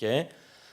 함께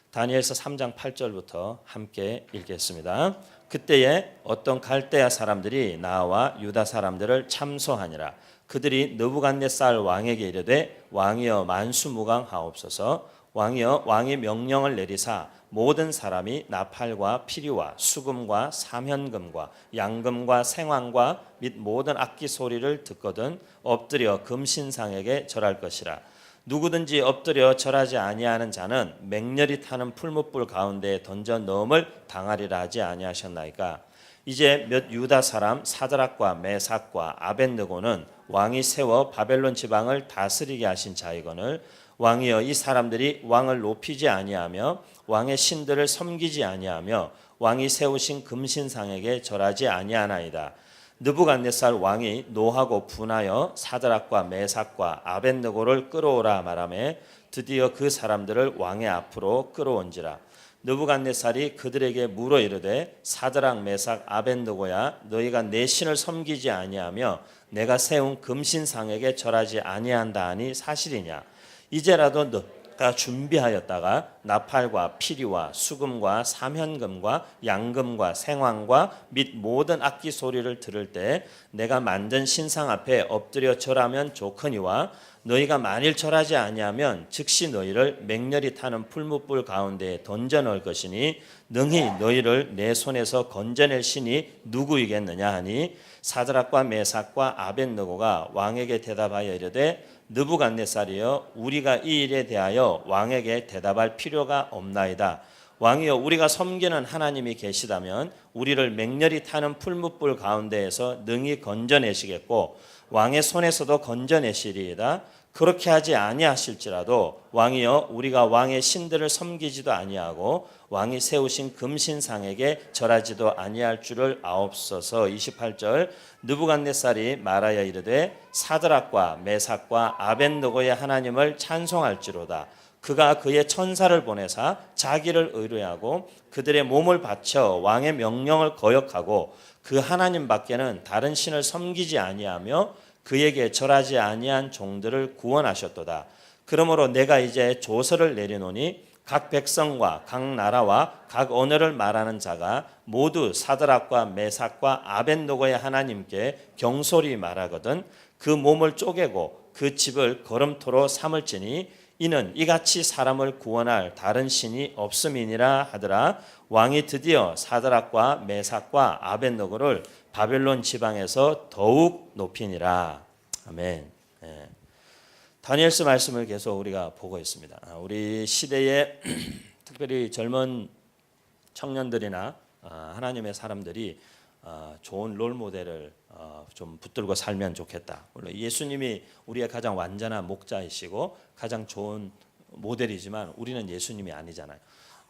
다니엘서 3장 8절부터 함께 읽겠습니다. 그때에 어떤 갈대아 사람들이 나와 유다 사람들을 참소하니라. 그들이 느부갓네살 왕에게 이르되 왕이여 만수무강하옵소서. 왕이여 왕이 명령을 내리사 모든 사람이 나팔과 피리와 수금과 사면금과 양금과 생황과 및 모든 악기 소리를 듣거든 엎드려 금신상에게 절할 것이라. 누구든지 엎드려 절하지 아니하는 자는 맹렬히 타는 풀무불 가운데 던져 넣음을 당하리라 하지 아니하셨나이까. 이제 몇 유다 사람 사드락과 메삭과 아벳느고는 왕이 세워 바벨론 지방을 다스리게 하신 자이거늘 왕이여 이 사람들이 왕을 높이지 아니하며 왕의 신들을 섬기지 아니하며 왕이 세우신 금신상에게 절하지 아니하나이다. 느부갓네살 왕이 노하고 분하여 사드락과 메삭과 아벳느고를 끌어오라 말하매 드디어 그 사람들을 왕의 앞으로 끌어온지라. 느부갓네살이 그들에게 물어 이르되 사드락 메삭 아벳느고야 너희가 내 신을 섬기지 아니하며 내가 세운 금신상에게 절하지 아니한다 하니 사실이냐. 이제라도 너가 준비하였다가 나팔과 피리와 수금과 사면금과 양금과 생황과 및 모든 악기 소리를 들을 때 내가 만든 신상 앞에 엎드려 절하면 좋거니와 너희가 만일 절하지 아니하면 즉시 너희를 맹렬히 타는 풀무불 가운데에 던져 넣을 것이니 능히 너희를 내 손에서 건져낼 신이 누구이겠느냐 하니 사드락과 메삭과 아벳느고가 왕에게 대답하여 이르되 느부갓네살이여 우리가 이 일에 대하여 왕에게 대답할 필요가 없나이다. 왕이여 우리가 섬기는 하나님이 계시다면 우리를 맹렬히 타는 풀무불 가운데에서 능히 건져내시겠고 왕의 손에서도 건져내시리이다. 그렇게 하지 아니하실지라도 왕이여 우리가 왕의 신들을 섬기지도 아니하고 왕이 세우신 금신상에게 절하지도 아니할 줄을 아옵소서. 28절 느부갓네살이 말하여 이르되 사드락과 메삭과 아벳느고의 하나님을 찬송할지로다. 그가 그의 천사를 보내사 자기를 의뢰하고 그들의 몸을 바쳐 왕의 명령을 거역하고 그 하나님 밖에는 다른 신을 섬기지 아니하며 그에게 절하지 아니한 종들을 구원하셨도다. 그러므로 내가 이제 조서를 내리노니 각 백성과 각 나라와 각 언어를 말하는 자가 모두 사드락과 메삭과 아벳느고의 하나님께 경솔히 말하거든 그 몸을 쪼개고 그 집을 거름토로 삼을지니 이는 이같이 사람을 구원할 다른 신이 없음이니라 하더라. 왕이 드디어 사드락과 메삭과 아벳느고를 바벨론 지방에서 더욱 높이니라. 아멘. 예. 다니엘서 말씀을 계속 우리가 보고 있습니다. 우리 시대에 특별히 젊은 청년들이나 하나님의 사람들이 좋은 롤 모델을 좀 붙들고 살면 좋겠다. 물론 예수님이 우리의 가장 완전한 목자이시고 가장 좋은 모델이지만 우리는 예수님이 아니잖아요.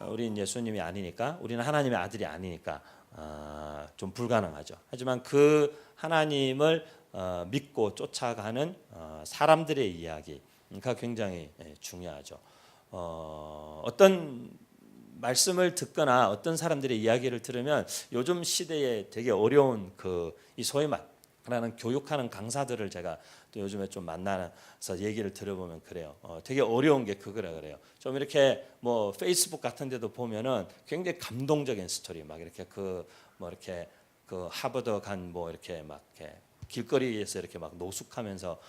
우리는 예수님이 아니니까 우리는 하나님의 아들이 아니니까 좀 불가능하죠. 하지만 그 하나님을 믿고 쫓아가는 사람들의 이야기가 굉장히 중요하죠. 어떤 말씀을 듣거나 어떤 사람들의 이야기를 들으면 요즘 시대에 되게 어려운 이 소위 말하는 교육하는 강사들을 제가 또 요즘에 좀 만나서 얘기를 들어보면 그래요. 되게 어려운 게 그거라 그래요. 좀 이렇게 뭐 페이스북 같은 데도 보면은 굉장히 감동적인 스토리 막 이렇게 이렇게 하버드 간 뭐 이렇게 막 이렇게 길거리에서 이렇게 막 노숙하면서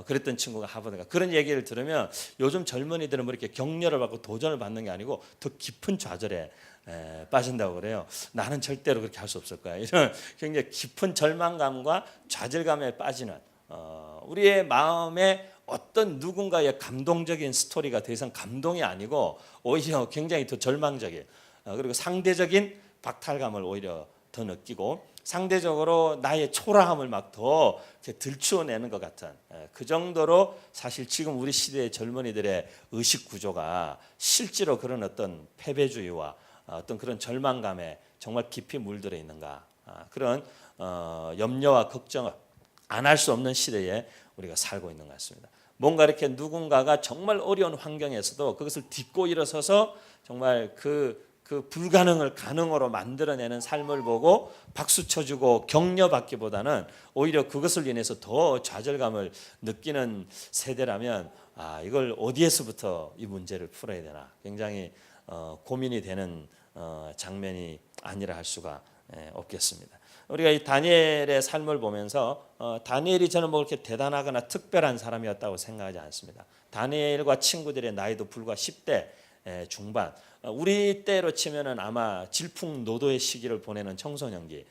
그랬던 친구가 하버드가 그런 얘기를 들으면 요즘 젊은이들은 뭐 이렇게 격려를 받고 도전을 받는 게 아니고 더 깊은 좌절에 빠진다고 그래요. 나는 절대로 그렇게 할 수 없을 거야. 이런 굉장히 깊은 절망감과 좌절감에 빠지는 우리의 마음에 어떤 누군가의 감동적인 스토리가 더 이상 감동이 아니고 오히려 굉장히 더 절망적인 그리고 상대적인 박탈감을 오히려 더 느끼고 상대적으로 나의 초라함을 막 더 들추어내는 것 같은 그 정도로 사실 지금 우리 시대의 젊은이들의 의식 구조가 실제로 그런 어떤 패배주의와 어떤 그런 절망감에 정말 깊이 물들어 있는가 그런 염려와 걱정을 안 할 수 없는 시대에 우리가 살고 있는 것 같습니다. 뭔가 이렇게 누군가가 정말 어려운 환경에서도 그것을 딛고 일어서서 정말 그 그 불가능을 가능으로 만들어내는 삶을 보고 박수 쳐주고 격려받기보다는 오히려 그것을 인해서 더 좌절감을 느끼는 세대라면 이걸 어디에서부터 이 문제를 풀어야 되나 굉장히 고민이 되는 장면이 아니라 할 수가 없겠습니다. 우리가 이 다니엘의 삶을 보면서 다니엘이 저는 뭐 그렇게 대단하거나 특별한 사람이었다고 생각하지 않습니다. 다니엘과 친구들의 나이도 불과 10대 중반, 우리 때로 치면은 아마 질풍노도의 시기를 보내는 청소년기에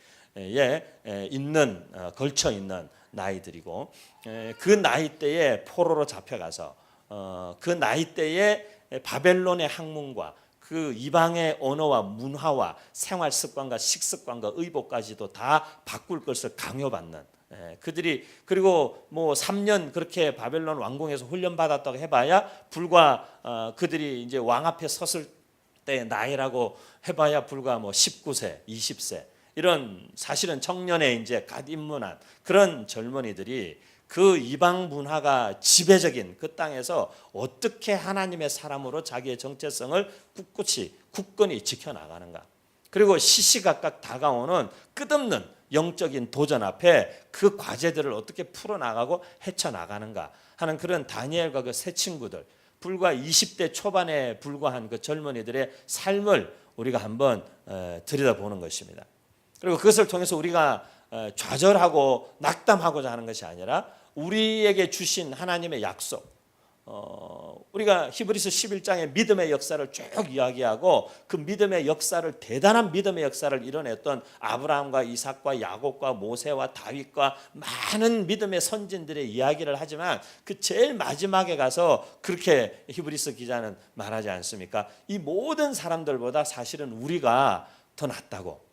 있는 걸쳐 있는 나이들이고, 그 나이대에 포로로 잡혀가서 그 나이대에 바벨론의 학문과 그 이방의 언어와 문화와 생활 습관과 식습관과 의복까지도 다 바꿀 것을 강요받는, 그들이 그리고 뭐 3년 그렇게 바벨론 왕궁에서 훈련 받았다고 해봐야 불과 그들이 이제 왕 앞에 섰을 때 나이라고 해봐야 불과 뭐 19세, 20세 이런 사실은 청년에 이제 갓 입문한 그런 젊은이들이 그 이방 문화가 지배적인 그 땅에서 어떻게 하나님의 사람으로 자기의 정체성을 굳건히 지켜나가는가, 그리고 시시각각 다가오는 끝없는 영적인 도전 앞에 그 과제들을 어떻게 풀어나가고 헤쳐나가는가 하는 그런 다니엘과 그 세 친구들, 불과 20대 초반에 불과한 그 젊은이들의 삶을 우리가 한번 들여다보는 것입니다. 그리고 그것을 통해서 우리가 좌절하고 낙담하고자 하는 것이 아니라 우리에게 주신 하나님의 약속, 우리가 히브리서 11장의 믿음의 역사를 쭉 이야기하고 그 믿음의 역사를, 대단한 믿음의 역사를 이뤄냈던 아브라함과 이삭과 야곱과 모세와 다윗과 많은 믿음의 선진들의 이야기를 하지만 그 제일 마지막에 가서 그렇게 히브리서 기자는 말하지 않습니까? 이 모든 사람들보다 사실은 우리가 더 낫다고.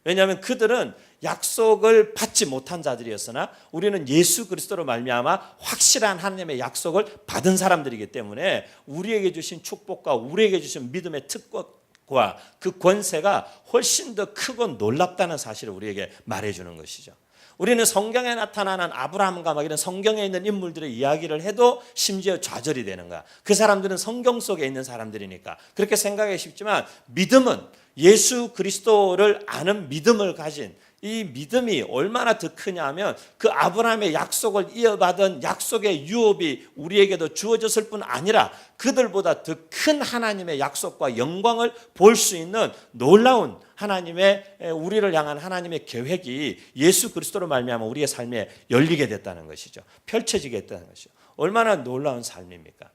왜냐하면 그들은 약속을 받지 못한 자들이었으나 우리는 예수 그리스도로 말미암아 확실한 하나님의 약속을 받은 사람들이기 때문에 우리에게 주신 축복과 우리에게 주신 믿음의 특권과 그 권세가 훨씬 더 크고 놀랍다는 사실을 우리에게 말해주는 것이죠. 우리는 성경에 나타나는 아브라함과 막 이런 성경에 있는 인물들의 이야기를 해도 심지어 좌절이 되는 거야. 그 사람들은 성경 속에 있는 사람들이니까 그렇게 생각하기 쉽지만, 믿음은 예수 그리스도를 아는 믿음을 가진 이 믿음이 얼마나 더 크냐 하면 그 아브라함의 약속을 이어받은 약속의 유업이 우리에게도 주어졌을 뿐 아니라 그들보다 더 큰 하나님의 약속과 영광을 볼 수 있는 놀라운 하나님의, 우리를 향한 하나님의 계획이 예수 그리스도로 말미암아 우리의 삶에 열리게 됐다는 것이죠. 펼쳐지게 됐다는 것이죠. 얼마나 놀라운 삶입니까?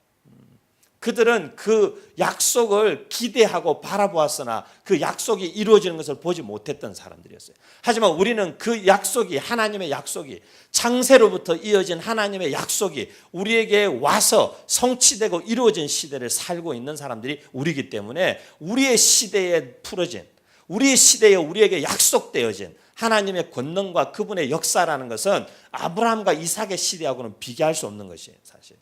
그들은 그 약속을 기대하고 바라보았으나 그 약속이 이루어지는 것을 보지 못했던 사람들이었어요. 하지만 우리는 그 약속이, 하나님의 약속이, 창세로부터 이어진 하나님의 약속이 우리에게 와서 성취되고 이루어진 시대를 살고 있는 사람들이 우리이기 때문에 우리의 시대에 풀어진, 우리의 시대에 우리에게 약속되어진 하나님의 권능과 그분의 역사라는 것은 아브라함과 이삭의 시대하고는 비교할 수 없는 것이에요. 사실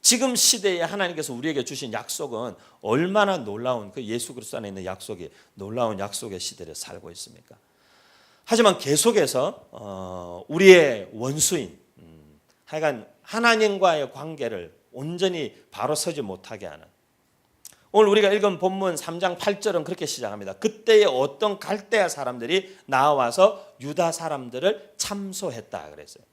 지금 시대에 하나님께서 우리에게 주신 약속은 얼마나 놀라운, 그 예수 그리스도 안에 있는 약속이 놀라운 약속의 시대를 살고 있습니까? 하지만 계속해서 우리의 원수인, 하여간 하나님과의 관계를 온전히 바로 서지 못하게 하는, 오늘 우리가 읽은 본문 3장 8절은 그렇게 시작합니다. 그때에 어떤 갈대아 사람들이 나와서 유다 사람들을 참소했다 그랬어요.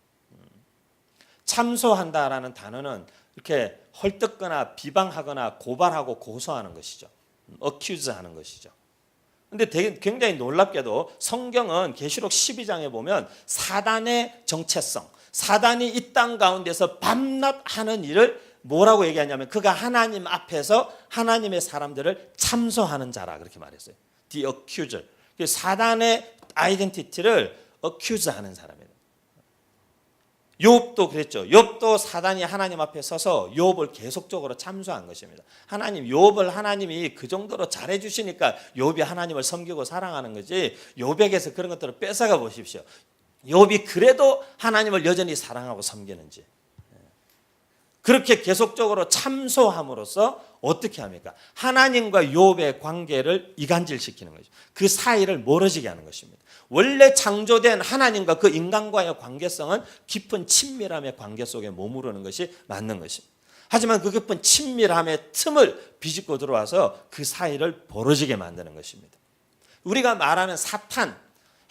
참소한다라는 단어는 이렇게 헐뜯거나 비방하거나 고발하고 고소하는 것이죠. accuse 하는 것이죠. 근데 굉장히 놀랍게도 성경은 계시록 12장에 보면 사단의 정체성, 사단이 이 땅 가운데서 밤낮 하는 일을 뭐라고 얘기하냐면 그가 하나님 앞에서 하나님의 사람들을 참소하는 자라 그렇게 말했어요. The accuser. 사단의 아이덴티티를 accuse 하는 사람이에요. 욥도 그랬죠. 욥도 사단이 하나님 앞에 서서 욥을 계속적으로 참소한 것입니다. 하나님, 욥을 하나님이 그 정도로 잘해 주시니까 욥이 하나님을 섬기고 사랑하는 거지, 욥에게서 그런 것들을 뺏어가 보십시오. 욥이 그래도 하나님을 여전히 사랑하고 섬기는지. 그렇게 계속적으로 참소함으로써 어떻게 합니까? 하나님과 욥의 관계를 이간질시키는 거죠. 그 사이를 멀어지게 하는 것입니다. 원래 창조된 하나님과 그 인간과의 관계성은 깊은 친밀함의 관계 속에 머무르는 것이 맞는 것입니다. 하지만 그 깊은 친밀함의 틈을 비집고 들어와서 그 사이를 벌어지게 만드는 것입니다. 우리가 말하는 사탄,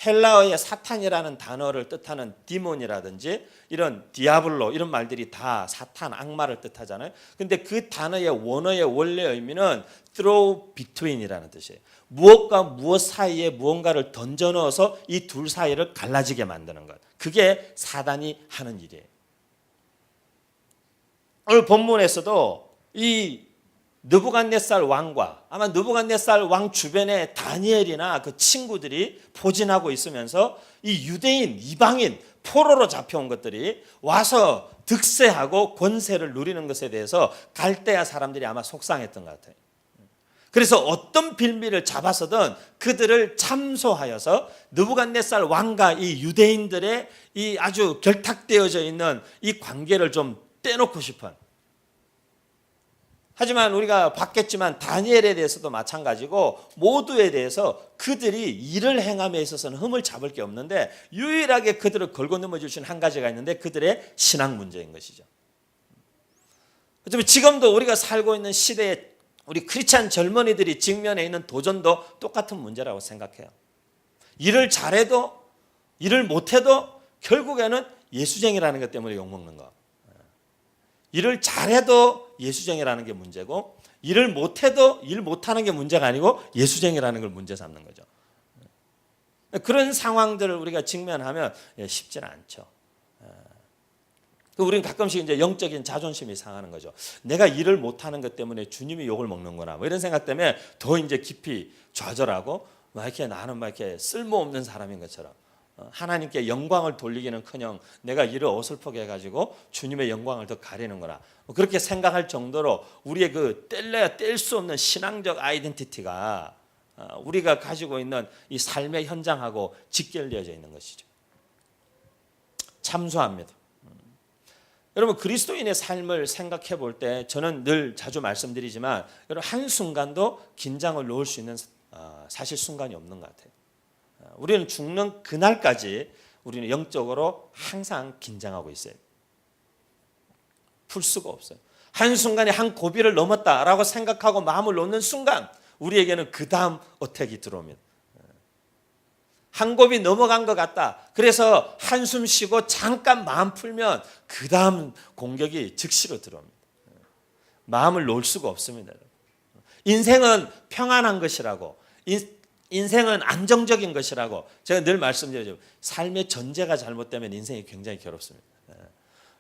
헬라어의 사탄이라는 단어를 뜻하는 디몬이라든지 이런 디아블로 이런 말들이 다 사탄, 악마를 뜻하잖아요. 근데 그 단어의 원어의 원래 의미는 throw between이라는 뜻이에요. 무엇과 무엇 사이에 무언가를 던져 넣어서 이 둘 사이를 갈라지게 만드는 것. 그게 사단이 하는 일이에요. 오늘 본문에서도 이 느부갓네살 왕과 아마 느부갓네살 왕 주변에 다니엘이나 그 친구들이 포진하고 있으면서 이 유대인, 이방인, 포로로 잡혀온 것들이 와서 득세하고 권세를 누리는 것에 대해서 갈대아 사람들이 아마 속상했던 것 같아요. 그래서 어떤 빌미를 잡아서든 그들을 참소하여서 느부갓네살 왕과 이 유대인들의 이 아주 결탁되어져 있는 이 관계를 좀 떼놓고 싶은. 하지만 우리가 봤겠지만 다니엘에 대해서도 마찬가지고 모두에 대해서 그들이 일을 행함에 있어서는 흠을 잡을 게 없는데 유일하게 그들을 걸고 넘어질 수 있는 한 가지가 있는데 그들의 신앙 문제인 것이죠. 어쩌면 지금도 우리가 살고 있는 시대에 우리 크리스찬 젊은이들이 직면해 있는 도전도 똑같은 문제라고 생각해요. 일을 잘해도 일을 못해도 결국에는 예수쟁이라는 것 때문에 욕먹는 거. 일을 잘해도 예수쟁이라는 게 문제고 일을 못해도 일 못하는 게 문제가 아니고 예수쟁이라는 걸 문제 삼는 거죠. 그런 상황들을 우리가 직면하면 쉽지는 않죠. 우리는 가끔씩 이제 영적인 자존심이 상하는 거죠. 내가 일을 못하는 것 때문에 주님이 욕을 먹는구나. 뭐 이런 생각 때문에 더 이제 깊이 좌절하고 막 이렇게 나는 막 이렇게 쓸모없는 사람인 것처럼 하나님께 영광을 돌리기는커녕 내가 일을 어설프게 해가지고 주님의 영광을 더 가리는구나. 그렇게 생각할 정도로 우리의 그 뗄래야 뗄 수 없는 신앙적 아이덴티티가 우리가 가지고 있는 이 삶의 현장하고 직결되어져 있는 것이죠. 참소합니다. 여러분 그리스도인의 삶을 생각해 볼 때 저는 늘 자주 말씀드리지만 여러분 한순간도 긴장을 놓을 수 있는 사실 순간이 없는 것 같아요. 우리는 죽는 그날까지 우리는 영적으로 항상 긴장하고 있어요. 풀 수가 없어요. 한순간에 한 고비를 넘었다라고 생각하고 마음을 놓는 순간 우리에게는 그 다음 어택이 들어옵니다. 한 고비 넘어간 것 같다. 그래서 한숨 쉬고 잠깐 마음 풀면 그 다음 공격이 즉시로 들어옵니다. 마음을 놓을 수가 없습니다. 인생은 평안한 것이라고 인생은 안정적인 것이라고 제가 늘 말씀드리죠. 삶의 전제가 잘못되면 인생이 굉장히 괴롭습니다.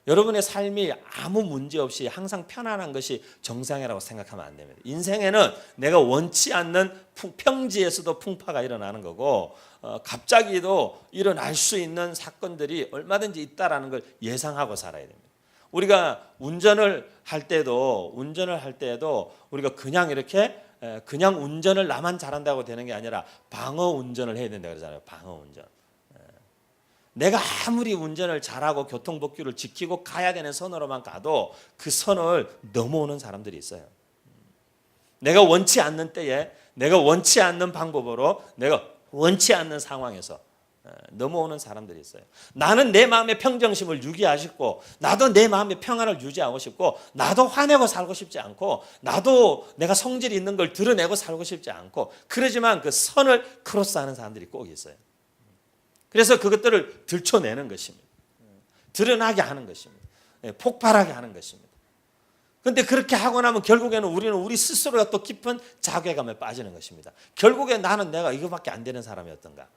여러분의 삶이 아무 문제 없이 항상 편안한 것이 정상이라고 생각하면 안 됩니다. 인생에는 내가 원치 않는 평지에서도 풍파가 일어나는 거고 갑자기도 일어날 수 있는 사건들이 얼마든지 있다라는 걸 예상하고 살아야 됩니다. 우리가 운전을 할 때도 우리가 그냥 이렇게 그냥 운전을 나만 잘한다고 되는 게 아니라 방어 운전을 해야 된다 그러잖아요. 방어 운전. 내가 아무리 운전을 잘하고 교통법규를 지키고 가야 되는 선으로만 가도 그 선을 넘어오는 사람들이 있어요. 내가 원치 않는 때에 내가 원치 않는 방법으로 내가 원치 않는 상황에서 넘어오는 사람들이 있어요. 나는 내 마음의 평정심을 유지하고 나도 내 마음의 평안을 유지하고 싶고 나도 화내고 살고 싶지 않고 나도 내가 성질이 있는 걸 드러내고 살고 싶지 않고 그러지만 그 선을 크로스하는 사람들이 꼭 있어요. 그래서 그것들을 들춰내는 것입니다. 드러나게 하는 것입니다. 폭발하게 하는 것입니다. 그런데 그렇게 하고 나면 결국에는 우리는 우리 스스로가 또 깊은 자괴감에 빠지는 것입니다. 결국에 나는 내가 이거밖에 안 되는 사람이었던가.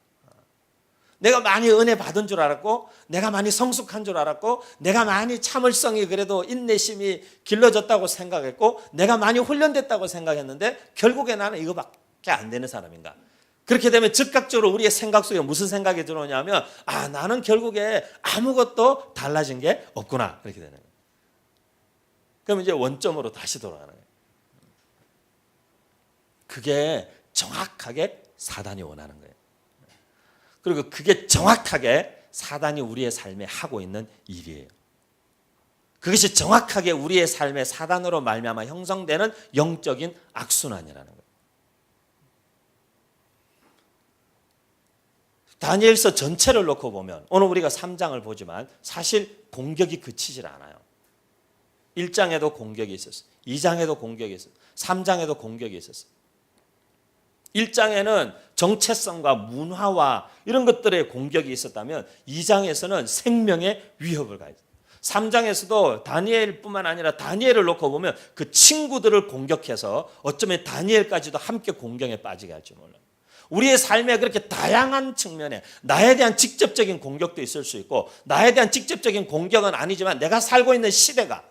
내가 많이 은혜 받은 줄 알았고 내가 많이 성숙한 줄 알았고 내가 많이 참을성이 그래도 인내심이 길러졌다고 생각했고 내가 많이 훈련됐다고 생각했는데 결국에 나는 이거밖에 안 되는 사람인가. 그렇게 되면 즉각적으로 우리의 생각 속에 무슨 생각이 들어오냐면 나는 결국에 아무것도 달라진 게 없구나. 그렇게 되는 거예요. 그럼 이제 원점으로 다시 돌아가는 거예요. 그게 정확하게 사단이 원하는 거예요. 그리고 그게 정확하게 사단이 우리의 삶에 하고 있는 일이에요. 그것이 정확하게 우리의 삶의 사단으로 말미암아 형성되는 영적인 악순환이라는 거예요. 다니엘서 전체를 놓고 보면 오늘 우리가 3장을 보지만 사실 공격이 그치질 않아요. 1장에도 공격이 있었어요. 2장에도 공격이 있었어요. 3장에도 공격이 있었어요. 1장에는 정체성과 문화와 이런 것들의 공격이 있었다면 2장에서는 생명의 위협을 가했어요. 3장에서도 다니엘뿐만 아니라 다니엘을 놓고 보면 그 친구들을 공격해서 어쩌면 다니엘까지도 함께 공경에 빠지게 할지 몰라요. 우리의 삶에 그렇게 다양한 측면에 나에 대한 직접적인 공격도 있을 수 있고 나에 대한 직접적인 공격은 아니지만 내가 살고 있는 시대가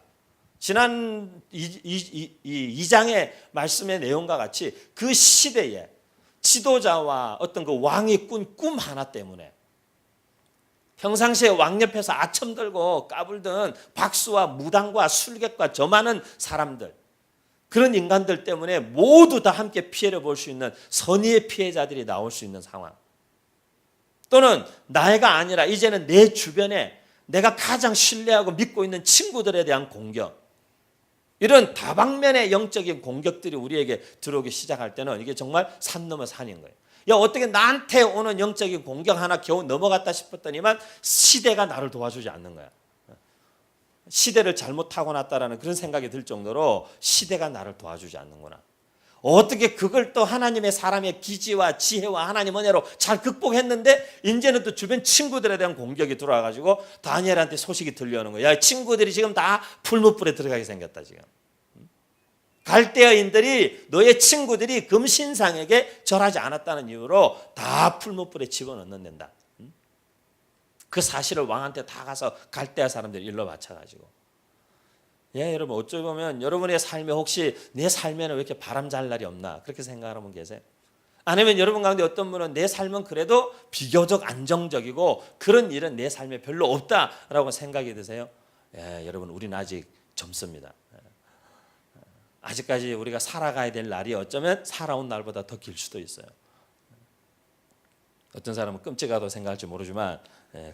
지난 2장의 말씀의 내용과 같이 그 시대에 지도자와 어떤 그 왕이 꾼 꿈 하나 때문에 평상시에 왕 옆에서 아첨 들고 까불던 박수와 무당과 술객과 저 많은 사람들, 그런 인간들 때문에 모두 다 함께 피해를 볼 수 있는 선의의 피해자들이 나올 수 있는 상황, 또는 나이가 아니라 이제는 내 주변에 내가 가장 신뢰하고 믿고 있는 친구들에 대한 공격, 이런 다방면의 영적인 공격들이 우리에게 들어오기 시작할 때는 이게 정말 산 넘어 산인 거예요. 야, 어떻게 나한테 오는 영적인 공격 하나 겨우 넘어갔다 싶었더니만 시대가 나를 도와주지 않는 거야. 시대를 잘못 타고났다라는 그런 생각이 들 정도로 시대가 나를 도와주지 않는구나. 어떻게 그걸 또 하나님의 사람의 기지와 지혜와 하나님 은혜로 잘 극복했는데 이제는 또 주변 친구들에 대한 공격이 들어와가지고 다니엘한테 소식이 들려오는 거야. 야, 친구들이 지금 다 풀무불에 들어가게 생겼다 지금. 갈대아인들이 너의 친구들이 금신상에게 절하지 않았다는 이유로 다 풀무불에 집어넣는다. 그 사실을 왕한테 다 가서 갈대아 사람들이 일러 바쳐가지고. 예, 여러분 어쩌 보면 여러분의 삶에 혹시 내 삶에는 왜 이렇게 바람 잘 날이 없나 그렇게 생각하는 분 계세요? 아니면 여러분 가운데 어떤 분은 내 삶은 그래도 비교적 안정적이고 그런 일은 내 삶에 별로 없다라고 생각이 드세요? 예, 여러분 우리는 아직 젊습니다. 아직까지 우리가 살아가야 될 날이 어쩌면 살아온 날보다 더 길 수도 있어요. 어떤 사람은 끔찍하다고 생각할지 모르지만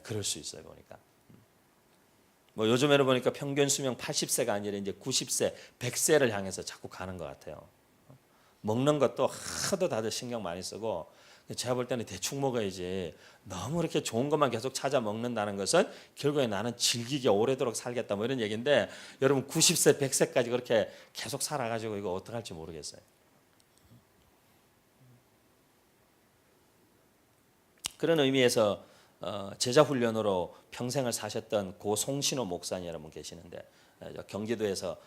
그럴 수 있어요 보니까. 뭐 요즘에는 보니까 평균 수명 80세가 아니라 이제 90세, 100세를 향해서 자꾸 가는 것 같아요. 먹는 것도 하도 다들 신경 많이 쓰고 제가 볼 때는 대충 먹어야지 너무 이렇게 좋은 것만 계속 찾아 먹는다는 것은 결국에 나는 즐기게 오래도록 살겠다 뭐 이런 얘기인데 여러분 90세, 100세까지 그렇게 계속 살아가지고 이거 어떡할지 모르겠어요. 그런 의미에서 제자 훈련으로 평생을 사셨던 고 송신호 목사님 여러분 계시는데 경기도에서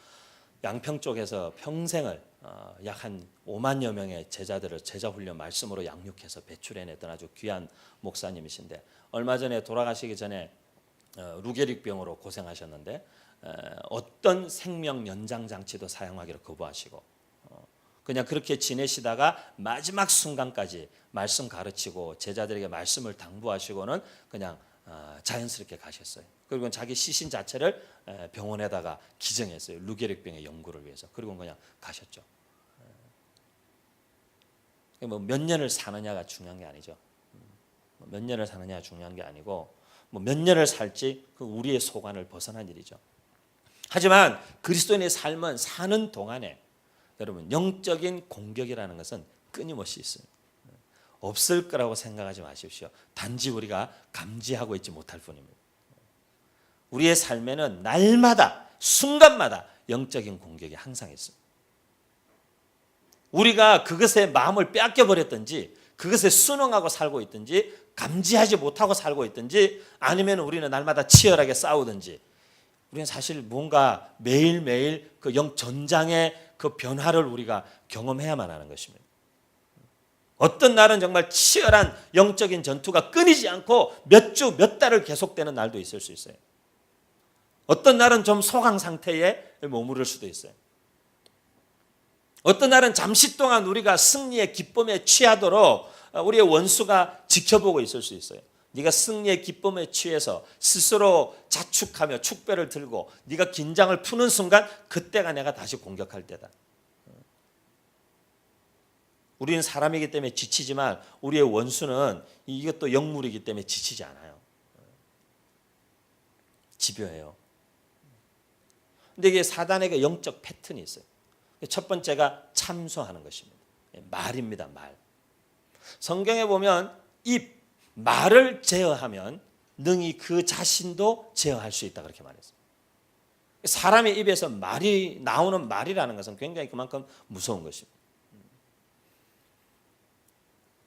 양평 쪽에서 평생을 약 한 5만여 명의 제자들을 제자 훈련 말씀으로 양육해서 배출해냈던 아주 귀한 목사님이신데 얼마 전에 돌아가시기 전에 루게릭병으로 고생하셨는데 어떤 생명 연장 장치도 사용하기를 거부하시고 그냥 그렇게 지내시다가 마지막 순간까지 말씀 가르치고 제자들에게 말씀을 당부하시고는 그냥 자연스럽게 가셨어요. 그리고 자기 시신 자체를 병원에다가 기증했어요. 루게릭병의 연구를 위해서. 그리고 그냥 가셨죠. 뭐 몇 년을 사느냐가 중요한 게 아니죠. 몇 년을 사느냐가 중요한 게 아니고 뭐 몇 년을 살지 그 우리의 소관을 벗어난 일이죠. 하지만 그리스도인의 삶은 사는 동안에 여러분 영적인 공격이라는 것은 끊임없이 있어요. 없을 거라고 생각하지 마십시오. 단지 우리가 감지하고 있지 못할 뿐입니다. 우리의 삶에는 날마다 순간마다 영적인 공격이 항상 있습니다. 우리가 그것에 마음을 빼앗겨버렸든지 그것에 순응하고 살고 있든지 감지하지 못하고 살고 있든지 아니면 우리는 날마다 치열하게 싸우든지 우리는 사실 뭔가 매일매일 그 영 전장의 그 변화를 우리가 경험해야만 하는 것입니다. 어떤 날은 정말 치열한 영적인 전투가 끊이지 않고 몇 주, 몇 달을 계속되는 날도 있을 수 있어요. 어떤 날은 좀 소강 상태에 머무를 수도 있어요. 어떤 날은 잠시 동안 우리가 승리의 기쁨에 취하도록 우리의 원수가 지켜보고 있을 수 있어요. 네가 승리의 기쁨에 취해서 스스로 자축하며 축배를 들고 네가 긴장을 푸는 순간 그때가 내가 다시 공격할 때다. 우리는 사람이기 때문에 지치지만 우리의 원수는 이것도 영물이기 때문에 지치지 않아요. 집요해요. 근데 이게 사단에게 영적 패턴이 있어요. 첫 번째가 참소하는 것입니다. 말입니다. 말. 성경에 보면 이 말을 제어하면 능히 그 자신도 제어할 수 있다 그렇게 말했어요. 사람의 입에서 말이 나오는 말이라는 것은 굉장히 그만큼 무서운 것입니다.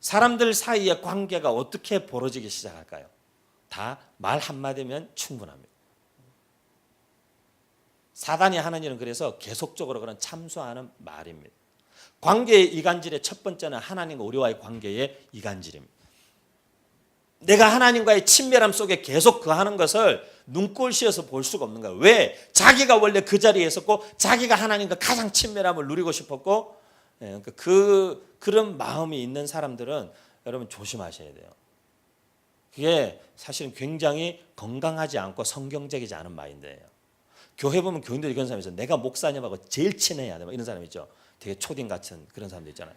사람들 사이의 관계가 어떻게 벌어지기 시작할까요? 다 말 한마디면 충분합니다. 사단이 하는 일은 그래서 계속적으로 그런 참소하는 말입니다. 관계의 이간질의 첫 번째는 하나님과 우리와의 관계의 이간질입니다. 내가 하나님과의 친밀함 속에 계속 거하는 것을 눈꼴시여서 볼 수가 없는 거예요. 왜? 자기가 원래 그 자리에 있었고 자기가 하나님과 가장 친밀함을 누리고 싶었고 그런 마음이 있는 사람들은 여러분 조심하셔야 돼요. 그게 사실은 굉장히 건강하지 않고 성경적이지 않은 마인드예요. 교회 보면 교인들이 그런 사람이 있어요. 내가 목사님하고 제일 친해야 돼. 이런 사람 있죠. 되게 초딩 같은 그런 사람도 있잖아요.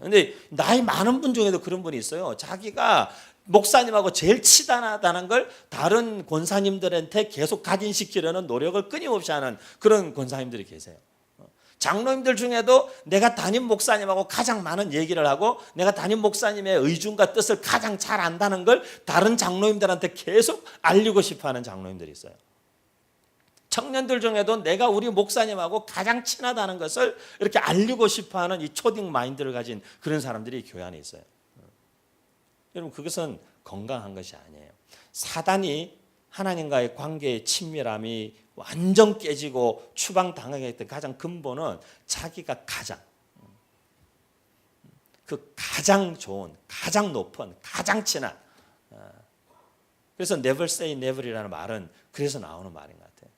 근데 나이 많은 분 중에도 그런 분이 있어요. 자기가 목사님하고 제일 친하다는 걸 다른 권사님들한테 계속 각인시키려는 노력을 끊임없이 하는 그런 권사님들이 계세요. 장로님들 중에도 내가 담임 목사님하고 가장 많은 얘기를 하고 내가 담임 목사님의 의중과 뜻을 가장 잘 안다는 걸 다른 장로님들한테 계속 알리고 싶어하는 장로님들이 있어요. 청년들 중에도 내가 우리 목사님하고 가장 친하다는 것을 이렇게 알리고 싶어하는 이 초딩 마인드를 가진 그런 사람들이 교회 안에 있어요. 여러분 그것은 건강한 것이 아니에요. 사단이 하나님과의 관계의 친밀함이 완전 깨지고 추방당하게 했던 가장 근본은 자기가 가장 좋은, 가장 높은, 가장 친한. 그래서 never say never이라는 말은 그래서 나오는 말인 것 같아요.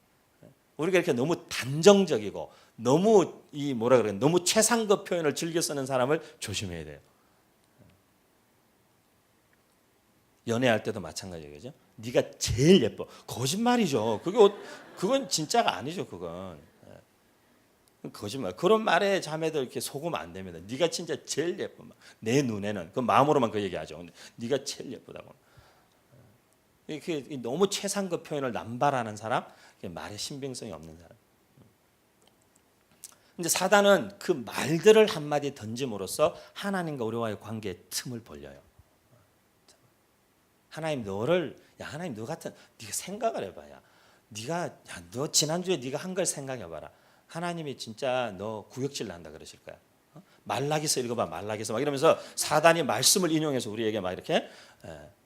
우리가 이렇게 너무 단정적이고 너무 너무 최상급 표현을 즐겨 쓰는 사람을 조심해야 돼요. 연애할 때도 마찬가지겠죠. 네가 제일 예뻐. 거짓말이죠. 그건 진짜가 아니죠. 그건 거짓말. 그런 말에 자매들 이렇게 속으면 안 됩니다. 네가 진짜 제일 예뻐. 내 눈에는 그 마음으로만 그 얘기하죠. 근데 네가 제일 예쁘다고. 너무 최상급 표현을 남발하는 사람, 말에 신빙성이 없는 사람. 근데 사단은 그 말들을 한마디 던짐으로써 하나님과 우리와의 관계에 틈을 벌려요. 하나님 하나님 너 같은 네가 생각을 해봐야. 너 지난주에 네가 한 걸 생각해봐라. 하나님이 진짜 너 구역질 난다 그러실 거야. 말라기서 읽어봐. 말라기서 막 이러면서 사단이 말씀을 인용해서 우리에게 막 이렇게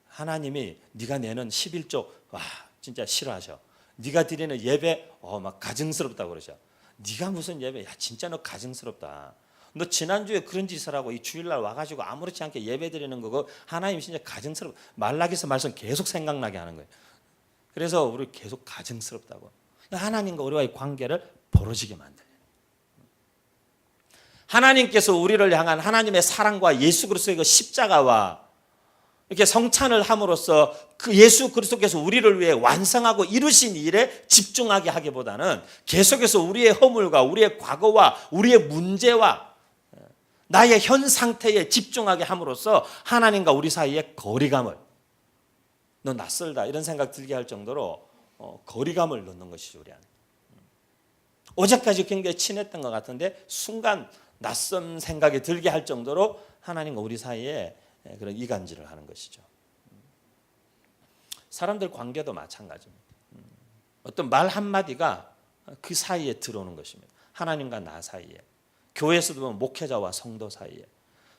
하나님이 네가 내는 11조 와 진짜 싫어하셔. 네가 드리는 예배 막 가증스럽다고 그러셔. 네가 무슨 예배? 야 진짜 너 가증스럽다. 너 지난주에 그런 짓을 하고 이 주일날 와가지고 아무렇지 않게 예배 드리는 거고 하나님 진짜 가증스럽다. 말라기서 말씀 계속 생각나게 하는 거예요. 그래서 우리 계속 가증스럽다고. 하나님과 우리와의 관계를 벌어지게 만들어요. 하나님께서 우리를 향한 하나님의 사랑과 예수 그리스도의 그 십자가와 이렇게 성찬을 함으로써 그 예수 그리스도께서 우리를 위해 완성하고 이루신 일에 집중하게 하기보다는 계속해서 우리의 허물과 우리의 과거와 우리의 문제와 나의 현 상태에 집중하게 함으로써 하나님과 우리 사이의 거리감을 너 낯설다 이런 생각 들게 할 정도로 거리감을 넣는 것이죠. 우리 안에. 어제까지 굉장히 친했던 것 같은데 순간 낯선 생각이 들게 할 정도로 하나님과 우리 사이에 그런 이간질을 하는 것이죠. 사람들 관계도 마찬가지입니다. 어떤 말 한마디가 그 사이에 들어오는 것입니다. 하나님과 나 사이에. 교회에서도 보면 목회자와 성도 사이에.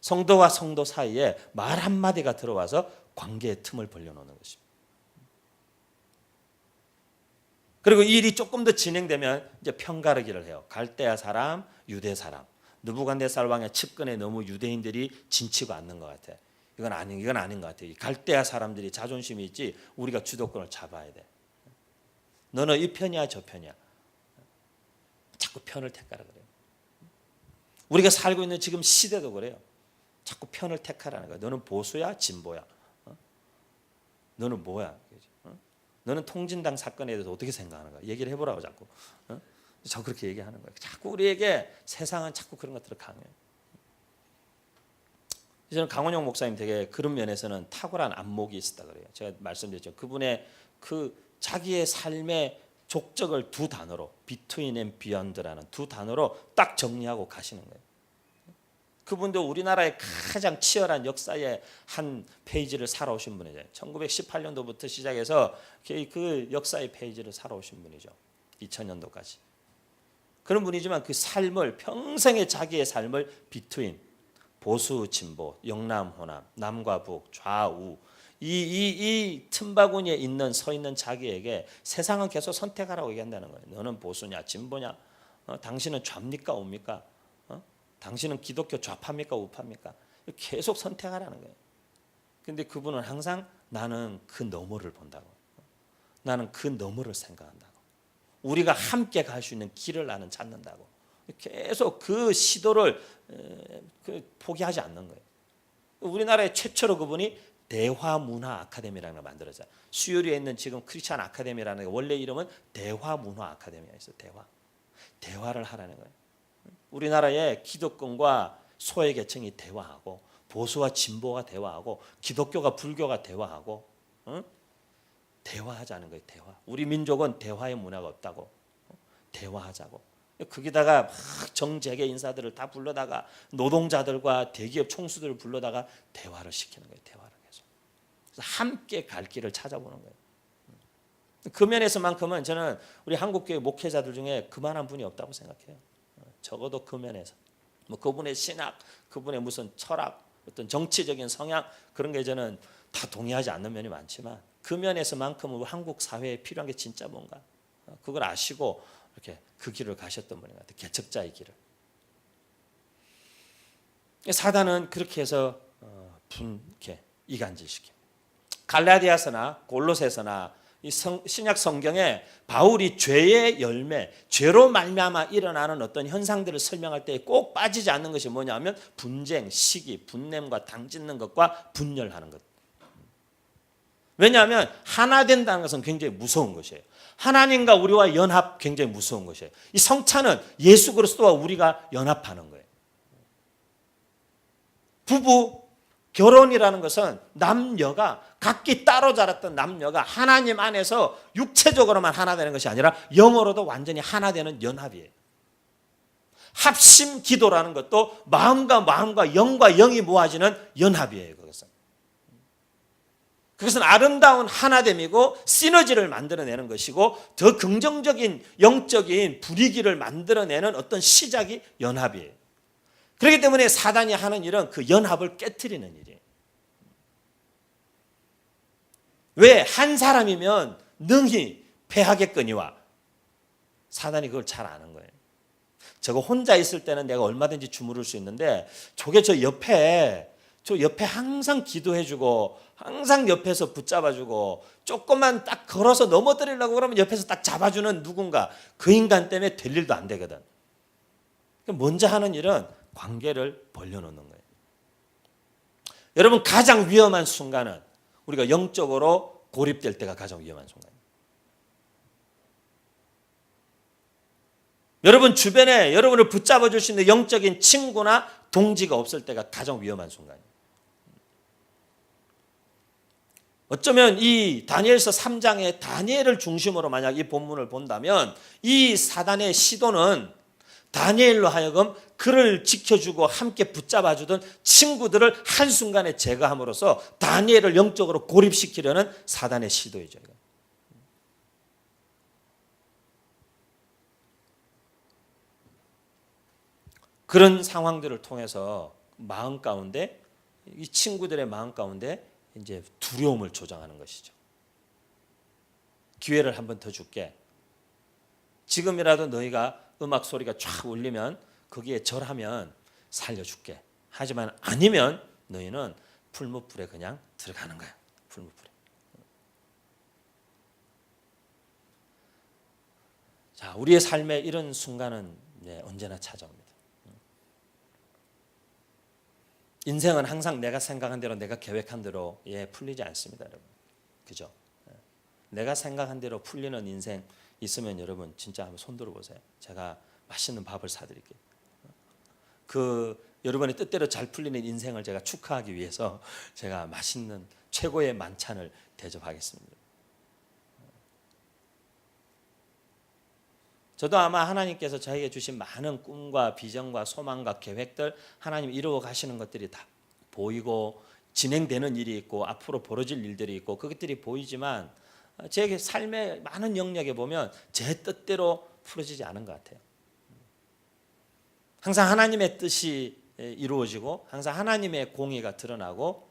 성도와 성도 사이에 말 한마디가 들어와서 관계의 틈을 벌려놓는 것입니다. 그리고 이 일이 조금 더 진행되면 이제 편가르기를 해요. 갈대아 사람, 유대 사람. 느부갓네살 왕의 측근에 너무 유대인들이 진치고 않는 것 같아. 이건 아닌 것 같아. 갈대아 사람들이 자존심이 있지 우리가 주도권을 잡아야 돼. 너는 이 편이야 저 편이야. 자꾸 편을 택하라 그래요. 우리가 살고 있는 지금 시대도 그래요. 자꾸 편을 택하라는 거야. 너는 보수야 진보야. 너는 뭐야. 너는 통진당 사건에 대해서 어떻게 생각하는 거야. 얘기를 해보라고 자꾸. 저 그렇게 얘기하는 거예요. 자꾸 우리에게 세상은 자꾸 그런 것들을 강요해요. 저는 강원영 목사님 되게 그런 면에서는 탁월한 안목이 있었다 그래요. 제가 말씀드렸죠. 그분의 그 자기의 삶의 족적을 두 단어로 between and beyond라는 두 단어로 딱 정리하고 가시는 거예요. 그분도 우리나라의 가장 치열한 역사의 한 페이지를 살아오신 분이죠. 1918년도부터 시작해서 그 역사의 페이지를 살아오신 분이죠. 2000년도까지. 그런 분이지만 그 삶을 평생의 자기의 삶을 비트윈 보수 진보, 영남 호남, 남과 북, 좌우 이 틈바구니에 서 있는 자기에게 세상은 계속 선택하라고 얘기한다는 거예요. 너는 보수냐 진보냐? 당신은 좌입니까 우입니까? 당신은 기독교 좌파입니까 우파입니까? 계속 선택하라는 거예요. 근데 그분은 항상 나는 그 너머를 본다고. 나는 그 너머를 생각한다고. 우리가 함께 갈 수 있는 길을 나는 찾는다고. 계속 그 시도를 포기하지 않는 거예요. 우리나라의 최초로 그분이 대화문화 아카데미라는 걸 만들었어요. 수요리에 있는 지금 크리스찬 아카데미라는 게 원래 이름은 대화문화 아카데미가 있어요. 대화를 하라는 거예요. 우리나라의 기독권과 소외 계층이 대화하고 보수와 진보가 대화하고 기독교가 불교가 대화하고 대화하자는 거예요. 대화. 우리 민족은 대화의 문화가 없다고. 대화하자고. 거기다가 막 정재계 인사들을 다 불러다가 노동자들과 대기업 총수들을 불러다가 대화를 시키는 거예요. 대화를 계속. 그래서 함께 갈 길을 찾아보는 거예요. 그 면에서만큼은 저는 우리 한국교회 목회자들 중에 그만한 분이 없다고 생각해요. 적어도 그 면에서. 뭐 그분의 신학, 그분의 무슨 철학, 어떤 정치적인 성향 그런 게 저는 다 동의하지 않는 면이 많지만 그 면에서만큼은 한국 사회에 필요한 게 진짜 뭔가 그걸 아시고 이렇게 그 길을 가셨던 분인 것 같아요. 개척자의 길을. 사단은 그렇게 해서 이렇게 이간질시킵니다. 갈라디아서나 골로새서나 이 신약 성경에 바울이 죄의 열매, 죄로 말미암아 일어나는 어떤 현상들을 설명할 때 꼭 빠지지 않는 것이 뭐냐면 분쟁, 시기, 분냄과 당짓는 것과 분열하는 것. 왜냐하면 하나 된다는 것은 굉장히 무서운 것이에요. 하나님과 우리와 연합 굉장히 무서운 것이에요. 이 성찬은 예수 그리스도와 우리가 연합하는 거예요. 부부 결혼이라는 것은 남녀가 각기 따로 자랐던 남녀가 하나님 안에서 육체적으로만 하나 되는 것이 아니라 영어로도 완전히 하나 되는 연합이에요. 합심 기도라는 것도 마음과 영과 영이 모아지는 연합이에요. 그것은 아름다운 하나됨이고 시너지를 만들어내는 것이고 더 긍정적인 영적인 분위기를 만들어내는 어떤 시작이 연합이에요. 그렇기 때문에 사단이 하는 일은 그 연합을 깨트리는 일이에요. 왜? 한 사람이면 능히 패하겠거니와 사단이 그걸 잘 아는 거예요. 저거 혼자 있을 때는 내가 얼마든지 주무를 수 있는데 저게 저 옆에 항상 기도해주고 항상 옆에서 붙잡아주고 조금만 딱 걸어서 넘어뜨리려고 그러면 옆에서 딱 잡아주는 누군가 그 인간 때문에 될 일도 안 되거든. 먼저 하는 일은 관계를 벌려놓는 거예요. 여러분 가장 위험한 순간은 우리가 영적으로 고립될 때가 가장 위험한 순간이에요. 여러분 주변에 여러분을 붙잡아 줄 수 있는 영적인 친구나 동지가 없을 때가 가장 위험한 순간이에요. 어쩌면 이 다니엘서 3장의 다니엘을 중심으로 만약 이 본문을 본다면 이 사단의 시도는 다니엘로 하여금 그를 지켜주고 함께 붙잡아주던 친구들을 한순간에 제거함으로써 다니엘을 영적으로 고립시키려는 사단의 시도이죠. 그런 상황들을 통해서 마음 가운데 이 친구들의 마음 가운데 이제 두려움을 조장하는 것이죠. 기회를 한 번 더 줄게. 지금이라도 너희가 음악 소리가 쫙 울리면 거기에 절하면 살려줄게. 하지만 아니면 너희는 풀무불에 그냥 들어가는 거야. 풀무불에. 자, 우리의 삶에 이런 순간은 언제나 찾아옵니다. 인생은 항상 내가 생각한 대로 내가 계획한 대로 풀리지 않습니다, 여러분. 그죠? 내가 생각한 대로 풀리는 인생 있으면 여러분 진짜 한번 손들어 보세요. 제가 맛있는 밥을 사드릴게요. 여러분의 뜻대로 잘 풀리는 인생을 제가 축하하기 위해서 제가 맛있는 최고의 만찬을 대접하겠습니다. 저도 아마 하나님께서 저에게 주신 많은 꿈과 비전과 소망과 계획들 하나님 이루어 가시는 것들이 다 보이고 진행되는 일이 있고 앞으로 벌어질 일들이 있고 그것들이 보이지만 제 삶의 많은 영역에 보면 제 뜻대로 풀어지지 않은 것 같아요. 항상 하나님의 뜻이 이루어지고 항상 하나님의 공의가 드러나고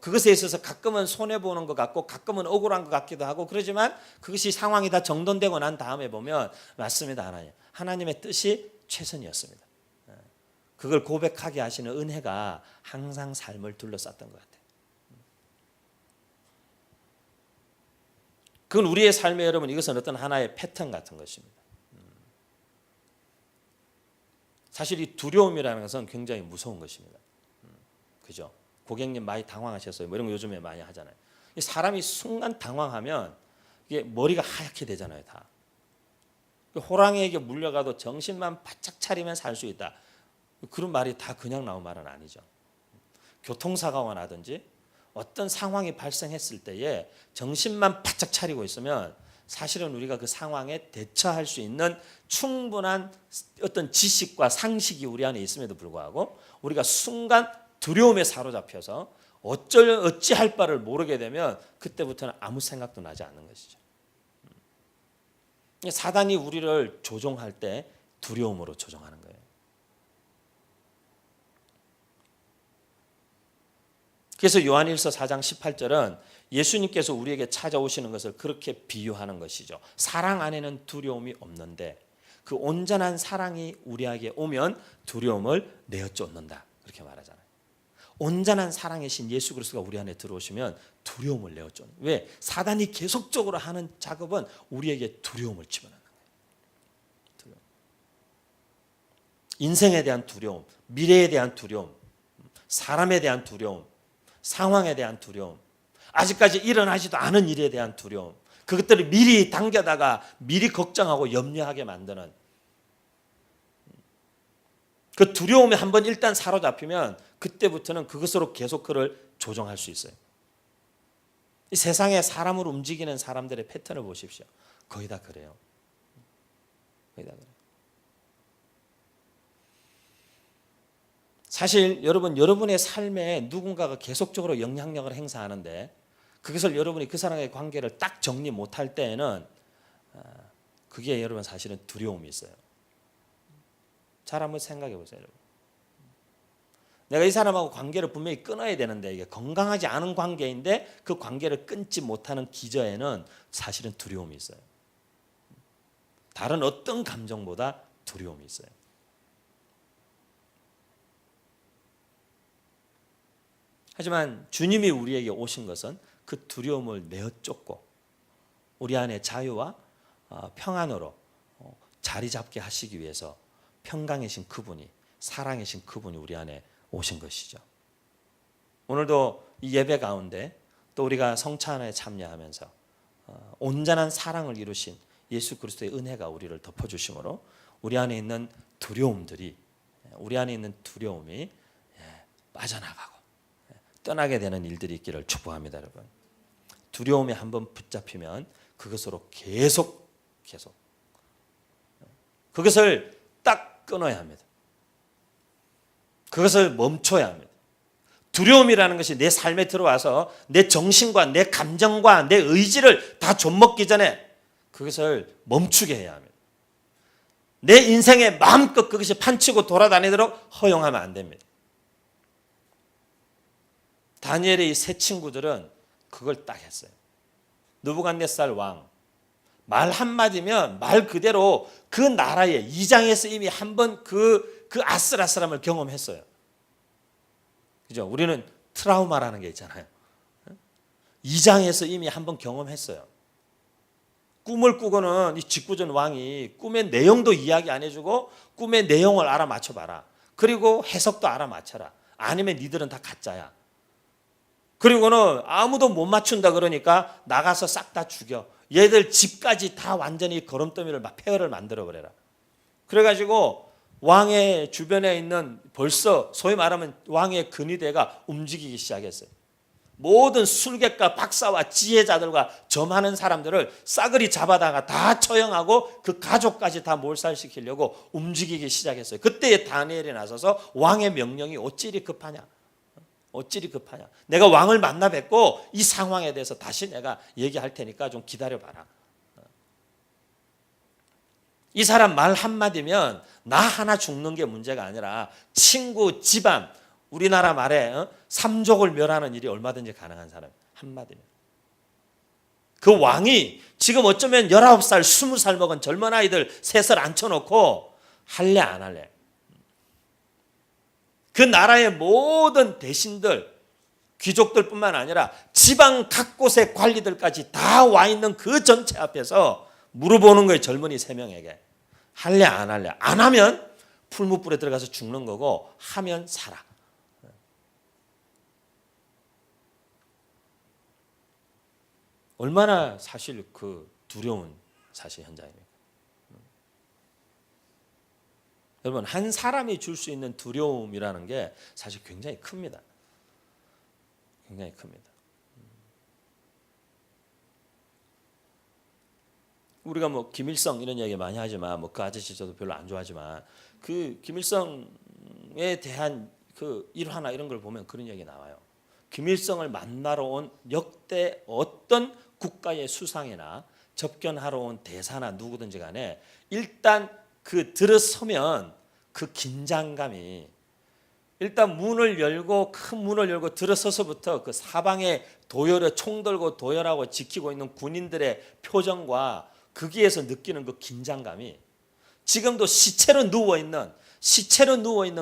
그것에 있어서 가끔은 손해보는 것 같고 가끔은 억울한 것 같기도 하고 그러지만 그것이 상황이 다 정돈되고 난 다음에 보면 맞습니다. 하나님의 뜻이 최선이었습니다. 그걸 고백하게 하시는 은혜가 항상 삶을 둘러쌌던 것 같아요. 그건 우리의 삶에 여러분 이것은 어떤 하나의 패턴 같은 것입니다. 사실 이 두려움이라는 것은 굉장히 무서운 것입니다. 그죠? 고객님 많이 당황하셨어요. 뭐 이런 거 요즘에 많이 하잖아요. 사람이 순간 당황하면 이게 머리가 하얗게 되잖아요. 다. 호랑이에게 물려가도 정신만 바짝 차리면 살 수 있다. 그런 말이 다 그냥 나온 말은 아니죠. 교통사고가 나든지 어떤 상황이 발생했을 때에 정신만 바짝 차리고 있으면 사실은 우리가 그 상황에 대처할 수 있는 충분한 어떤 지식과 상식이 우리 안에 있음에도 불구하고 우리가 순간 두려움에 사로잡혀서 어찌할 바를 모르게 되면 그때부터는 아무 생각도 나지 않는 것이죠. 사단이 우리를 조종할 때 두려움으로 조종하는 거예요. 그래서 요한일서 4장 18절은 예수님께서 우리에게 찾아오시는 것을 그렇게 비유하는 것이죠. 사랑 안에는 두려움이 없는데 그 온전한 사랑이 우리에게 오면 두려움을 내어 쫓는다. 그렇게 말하잖아요. 온전한 사랑이신 예수 그리스도가 우리 안에 들어오시면 두려움을 내어 쫓는. 왜? 사단이 계속적으로 하는 작업은 우리에게 두려움을 집어넣는 거예요. 두려움. 인생에 대한 두려움, 미래에 대한 두려움, 사람에 대한 두려움, 상황에 대한 두려움, 아직까지 일어나지도 않은 일에 대한 두려움, 그것들을 미리 당겨다가 미리 걱정하고 염려하게 만드는 그 두려움에 한번 일단 사로잡히면 그때부터는 그것으로 계속 그를 조정할 수 있어요. 이 세상에 사람을 움직이는 사람들의 패턴을 보십시오. 거의 다 그래요. 거의 다 그래요. 사실 여러분의 삶에 누군가가 계속적으로 영향력을 행사하는데 그것을 여러분이 그 사람의 관계를 딱 정리 못할 때에는 그게 여러분 사실은 두려움이 있어요. 잘 한번 생각해 보세요. 여러분. 내가 이 사람하고 관계를 분명히 끊어야 되는데 이게 건강하지 않은 관계인데 그 관계를 끊지 못하는 기저에는 사실은 두려움이 있어요. 다른 어떤 감정보다 두려움이 있어요. 하지만 주님이 우리에게 오신 것은 그 두려움을 내어 쫓고 우리 안에 자유와 평안으로 자리 잡게 하시기 위해서 평강이신 그분이, 사랑이신 그분이 우리 안에 오신 것이죠. 오늘도 이 예배 가운데 또 우리가 성찬에 참여하면서 온전한 사랑을 이루신 예수 그리스도의 은혜가 우리를 덮어주심으로 우리 안에 있는 두려움들이, 우리 안에 있는 두려움이 빠져나가고 떠나게 되는 일들이 있기를 축복합니다. 여러분. 두려움에 한번 붙잡히면 그것으로 계속 그것을 딱 끊어야 합니다. 그것을 멈춰야 합니다. 두려움이라는 것이 내 삶에 들어와서 내 정신과 내 감정과 내 의지를 다 좀먹기 전에 그것을 멈추게 해야 합니다. 내 인생에 마음껏 그것이 판치고 돌아다니도록 허용하면 안 됩니다. 다니엘의 이 세 친구들은 그걸 딱 했어요. 느부갓네살 왕, 말 한마디면 말 그대로 그 나라의 이장에서 이미 한번 그 아슬아슬함을 경험했어요. 그죠? 우리는 트라우마라는 게 있잖아요. 이장에서 이미 한번 경험했어요. 꿈을 꾸고는 이 직구전 왕이 꿈의 내용도 이야기 안 해주고 꿈의 내용을 알아맞혀봐라. 그리고 해석도 알아맞혀라. 아니면 니들은 다 가짜야. 그리고는 아무도 못 맞춘다 그러니까 나가서 싹 다 죽여. 얘들 집까지 다 완전히 거름더미를 폐허를 만들어버려라. 그래가지고 왕의 주변에 있는 벌써 소위 말하면 왕의 근위대가 움직이기 시작했어요. 모든 술객과 박사와 지혜자들과 점하는 사람들을 싸그리 잡아다가 다 처형하고 그 가족까지 다 몰살시키려고 움직이기 시작했어요. 그때 다니엘이 나서서 왕의 명령이 어찌 이리 급하냐. 어찌리 급하냐. 내가 왕을 만나 뵙고 이 상황에 대해서 다시 내가 얘기할 테니까 좀 기다려봐라. 이 사람 말 한마디면 나 하나 죽는 게 문제가 아니라 친구, 집안, 우리나라 말에 삼족을 멸하는 일이 얼마든지 가능한 사람 한마디면. 그 왕이 지금 어쩌면 19살, 20살 먹은 젊은 아이들 셋을 앉혀놓고 할래 안 할래. 그 나라의 모든 대신들, 귀족들뿐만 아니라 지방 각 곳의 관리들까지 다 와 있는 그 전체 앞에서 물어보는 거예요. 젊은이 3명에게. 할래 안 할래. 안 하면 풀무불에 들어가서 죽는 거고 하면 살아. 얼마나 사실 그 두려운 사실 현장입니까? 여러분, 한 사람이 줄 수 있는 두려움이라는 게 사실 굉장히 큽니다. 굉장히 큽니다. 우리가 뭐 김일성 이런 얘기 많이 하지만 뭐 그 아저씨 저도 별로 안 좋아하지만 그 김일성에 대한 그 일화나 이런 걸 보면 그런 얘기 나와요. 김일성을 만나러 온 역대 어떤 국가의 수상이나 접견하러 온 대사나 누구든지 간에 일단 그 들어서면 그 긴장감이 일단 문을 열고 큰 문을 열고 들어서서부터 그 사방에 도열에 총 들고 도열하고 지키고 있는 군인들의 표정과 거기에서 느끼는 그 긴장감이 지금도 시체로 누워 있는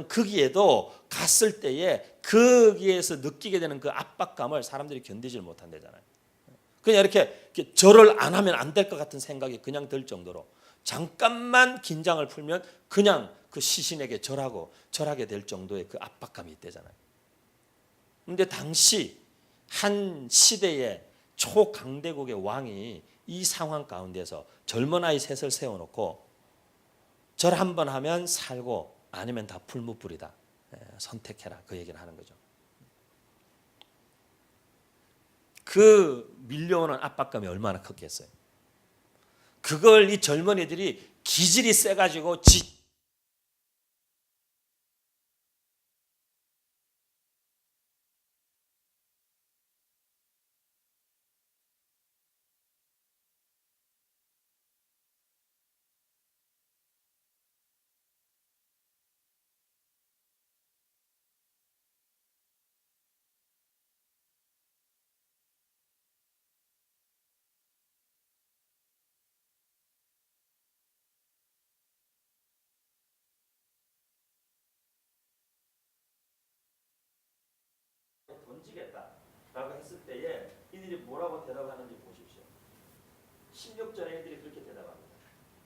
거기에도 갔을 때에 거기에서 느끼게 되는 그 압박감을 사람들이 견디질 못한다잖아요. 그냥 이렇게 절을 안 하면 안 될 것 같은 생각이 그냥 들 정도로 잠깐만 긴장을 풀면 그냥 그 시신에게 절하게 될 정도의 그 압박감이 있대잖아요. 그런데 당시 한 시대의 초강대국의 왕이 이 상황 가운데서 젊은 아이 셋을 세워놓고 절 한 번 하면 살고 아니면 다 풀무불이다. 선택해라. 그 얘기를 하는 거죠. 그 밀려오는 압박감이 얼마나 컸겠어요. 그걸 이 젊은이들이 기질이 세가지고 던지겠다라고 했을 때에 이들이 뭐라고 대답하는지 보십시오. 16절에 이들이 그렇게 대답합니다.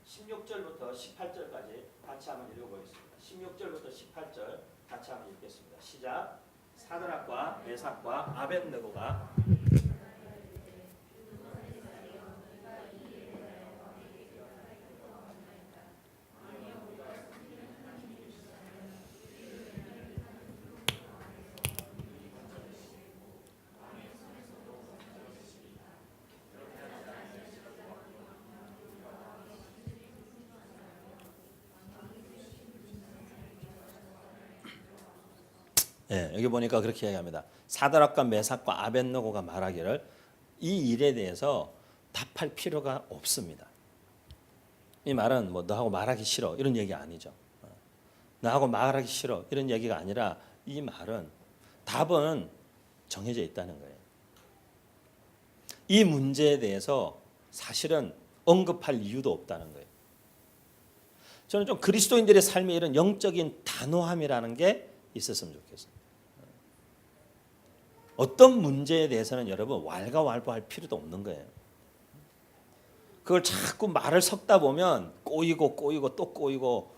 16절부터 18절까지 같이 한번 읽어보겠습니다. 16절부터 18절 같이 한번 읽겠습니다. 시작. 사드락과 메삭과 아벳느고가 여기 보니까 그렇게 얘기합니다. 사드락과 메삭과 아벳느고가 말하기를 이 일에 대해서 답할 필요가 없습니다. 이 말은 뭐 너하고 말하기 싫어 이런 얘기 아니죠. 너하고 말하기 싫어 이런 얘기가 아니라 이 말은 답은 정해져 있다는 거예요. 이 문제에 대해서 사실은 언급할 이유도 없다는 거예요. 저는 좀 그리스도인들의 삶에 이런 영적인 단호함이라는 게 있었으면 좋겠어요. 어떤 문제에 대해서는 여러분 왈가왈부할 필요도 없는 거예요. 그걸 자꾸 말을 섞다 보면 꼬이고 또 꼬이고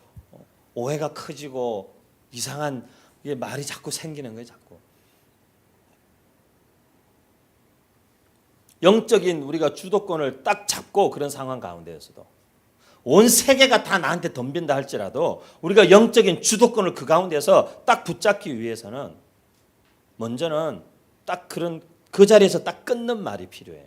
오해가 커지고 이상한 말이 자꾸 생기는 거예요. 자꾸. 영적인 우리가 주도권을 딱 잡고 그런 상황 가운데에서도 온 세계가 다 나한테 덤빈다 할지라도 우리가 영적인 주도권을 그 가운데서 딱 붙잡기 위해서는 먼저는 딱 그 자리에서 딱 끊는 말이 필요해요.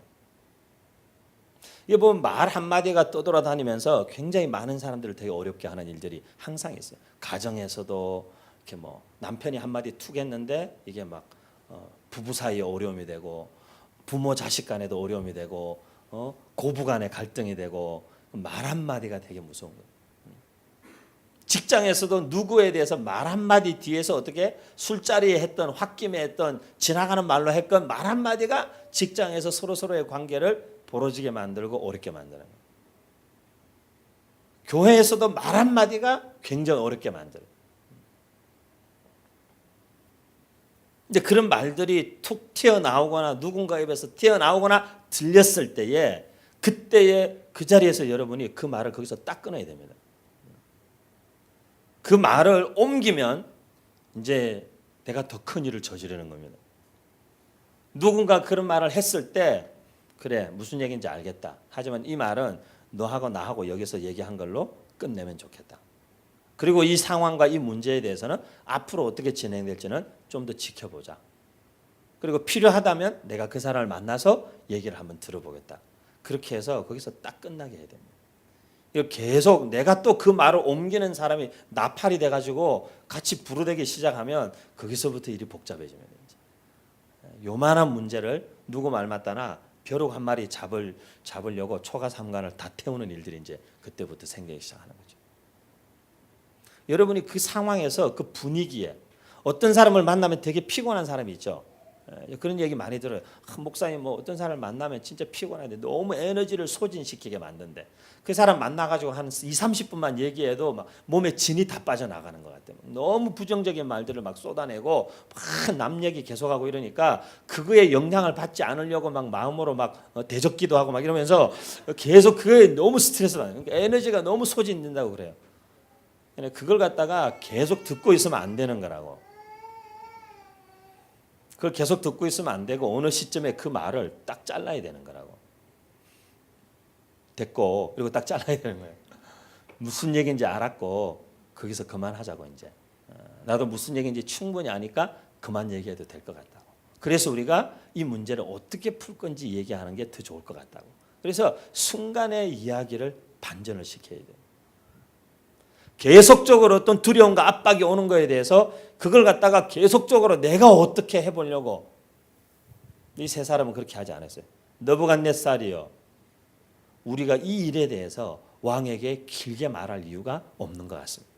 이게 보면 말 한마디가 떠돌아다니면서 굉장히 많은 사람들을 되게 어렵게 하는 일들이 항상 있어요. 가정에서도 이렇게 뭐 남편이 한마디 툭 했는데 이게 막 부부 사이에 어려움이 되고 부모 자식 간에도 어려움이 되고 고부 간에 갈등이 되고 말 한마디가 되게 무서운 거예요. 직장에서도 누구에 대해서 말 한마디 뒤에서 어떻게 술자리에 했던 홧김에 했던 지나가는 말로 했건 말 한마디가 직장에서 서로서로의 관계를 벌어지게 만들고 어렵게 만드는 거예요. 교회에서도 말 한마디가 굉장히 어렵게 만들어요. 이제 그런 말들이 툭 튀어나오거나 누군가 입에서 튀어나오거나 들렸을 때에 그때에 그 자리에서 여러분이 그 말을 거기서 딱 끊어야 됩니다. 그 말을 옮기면 이제 내가 더 큰 일을 저지르는 겁니다. 누군가 그런 말을 했을 때 그래 무슨 얘기인지 알겠다. 하지만 이 말은 너하고 나하고 여기서 얘기한 걸로 끝내면 좋겠다. 그리고 이 상황과 이 문제에 대해서는 앞으로 어떻게 진행될지는 좀 더 지켜보자. 그리고 필요하다면 내가 그 사람을 만나서 얘기를 한번 들어보겠다. 그렇게 해서 거기서 딱 끝나게 해야 됩니다. 계속 내가 또 그 말을 옮기는 사람이 나팔이 돼가지고 같이 부르대기 시작하면 거기서부터 일이 복잡해집니다. 요만한 문제를 누구 말 맞다나 벼룩 한 마리 잡으려고 초가 삼간을 다 태우는 일들이 이제 그때부터 생기기 시작하는 거죠. 여러분이 그 상황에서 그 분위기에 어떤 사람을 만나면 되게 피곤한 사람이 있죠. 그런 얘기 많이 들어요. 목사님 뭐 어떤 사람을 만나면 진짜 피곤한데 너무 에너지를 소진시키게 만든대. 그 사람 만나가지고 한 20-30분만 얘기해도 막 몸에 진이 다 빠져나가는 것 같아요. 너무 부정적인 말들을 막 쏟아내고 막 남 얘기 계속하고 이러니까 그거에 영향을 받지 않으려고 막 마음으로 막 대적기도 하고 막 이러면서 계속 그거에 너무 스트레스를 받아요. 그러니까 에너지가 너무 소진된다고 그래요. 그걸 갖다가 계속 듣고 있으면 안 되는 거라고. 그걸 계속 듣고 있으면 안 되고 어느 시점에 그 말을 딱 잘라야 되는 거라고. 됐고 그리고 딱 잘라야 되는 거예요. 무슨 얘기인지 알았고 거기서 그만하자고 이제. 나도 무슨 얘기인지 충분히 아니까 그만 얘기해도 될 것 같다고. 그래서 우리가 이 문제를 어떻게 풀 건지 얘기하는 게 더 좋을 것 같다고. 그래서 순간의 이야기를 반전을 시켜야 돼요. 계속적으로 어떤 두려움과 압박이 오는 거에 대해서 그걸 갖다가 계속적으로 내가 어떻게 해보려고. 이 세 사람은 그렇게 하지 않았어요. 느부갓네살이요. 우리가 이 일에 대해서 왕에게 길게 말할 이유가 없는 것 같습니다.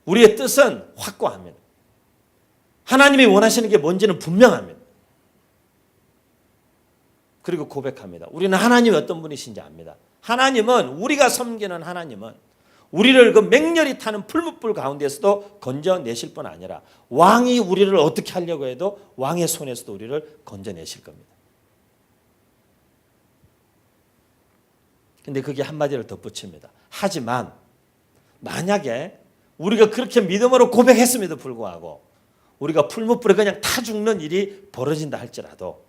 우리의 뜻은 확고합니다. 하나님이 원하시는 게 뭔지는 분명합니다. 그리고 고백합니다. 우리는 하나님이 어떤 분이신지 압니다. 하나님은 우리가 섬기는 하나님은 우리를 그 맹렬히 타는 풀무불 가운데서도 건져내실 뿐 아니라 왕이 우리를 어떻게 하려고 해도 왕의 손에서도 우리를 건져내실 겁니다. 근데 그게 한마디를 덧붙입니다. 하지만 만약에 우리가 그렇게 믿음으로 고백했음에도 불구하고 우리가 풀무불에 그냥 타 죽는 일이 벌어진다 할지라도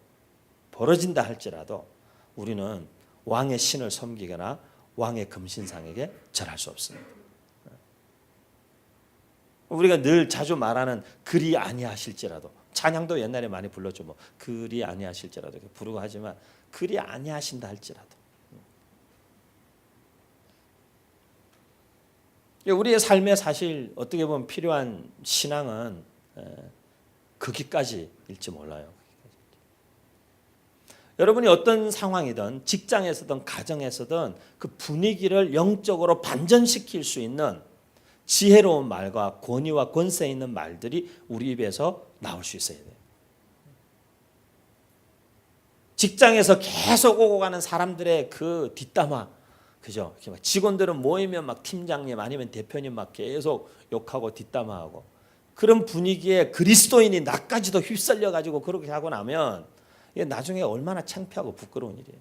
우리는 왕의 신을 섬기거나 왕의 금신상에게 절할 수 없습니다. 우리가 늘 자주 말하는 그리 아니하실지라도 찬양도 옛날에 많이 불렀죠. 뭐 그리 아니하실지라도 부르고 하지만 그리 아니하신다 할지라도 우리의 삶에 사실 어떻게 보면 필요한 신앙은 거기까지일지 몰라요. 여러분이 어떤 상황이든 직장에서든 가정에서든 그 분위기를 영적으로 반전시킬 수 있는 지혜로운 말과 권위와 권세 있는 말들이 우리 입에서 나올 수 있어야 돼요. 직장에서 계속 오고 가는 사람들의 그 뒷담화, 그죠? 직원들은 모이면 막 팀장님 아니면 대표님 막 계속 욕하고 뒷담화하고 그런 분위기에 그리스도인이 나까지도 휩쓸려 가지고 그렇게 하고 나면 이게 나중에 얼마나 창피하고 부끄러운 일이에요.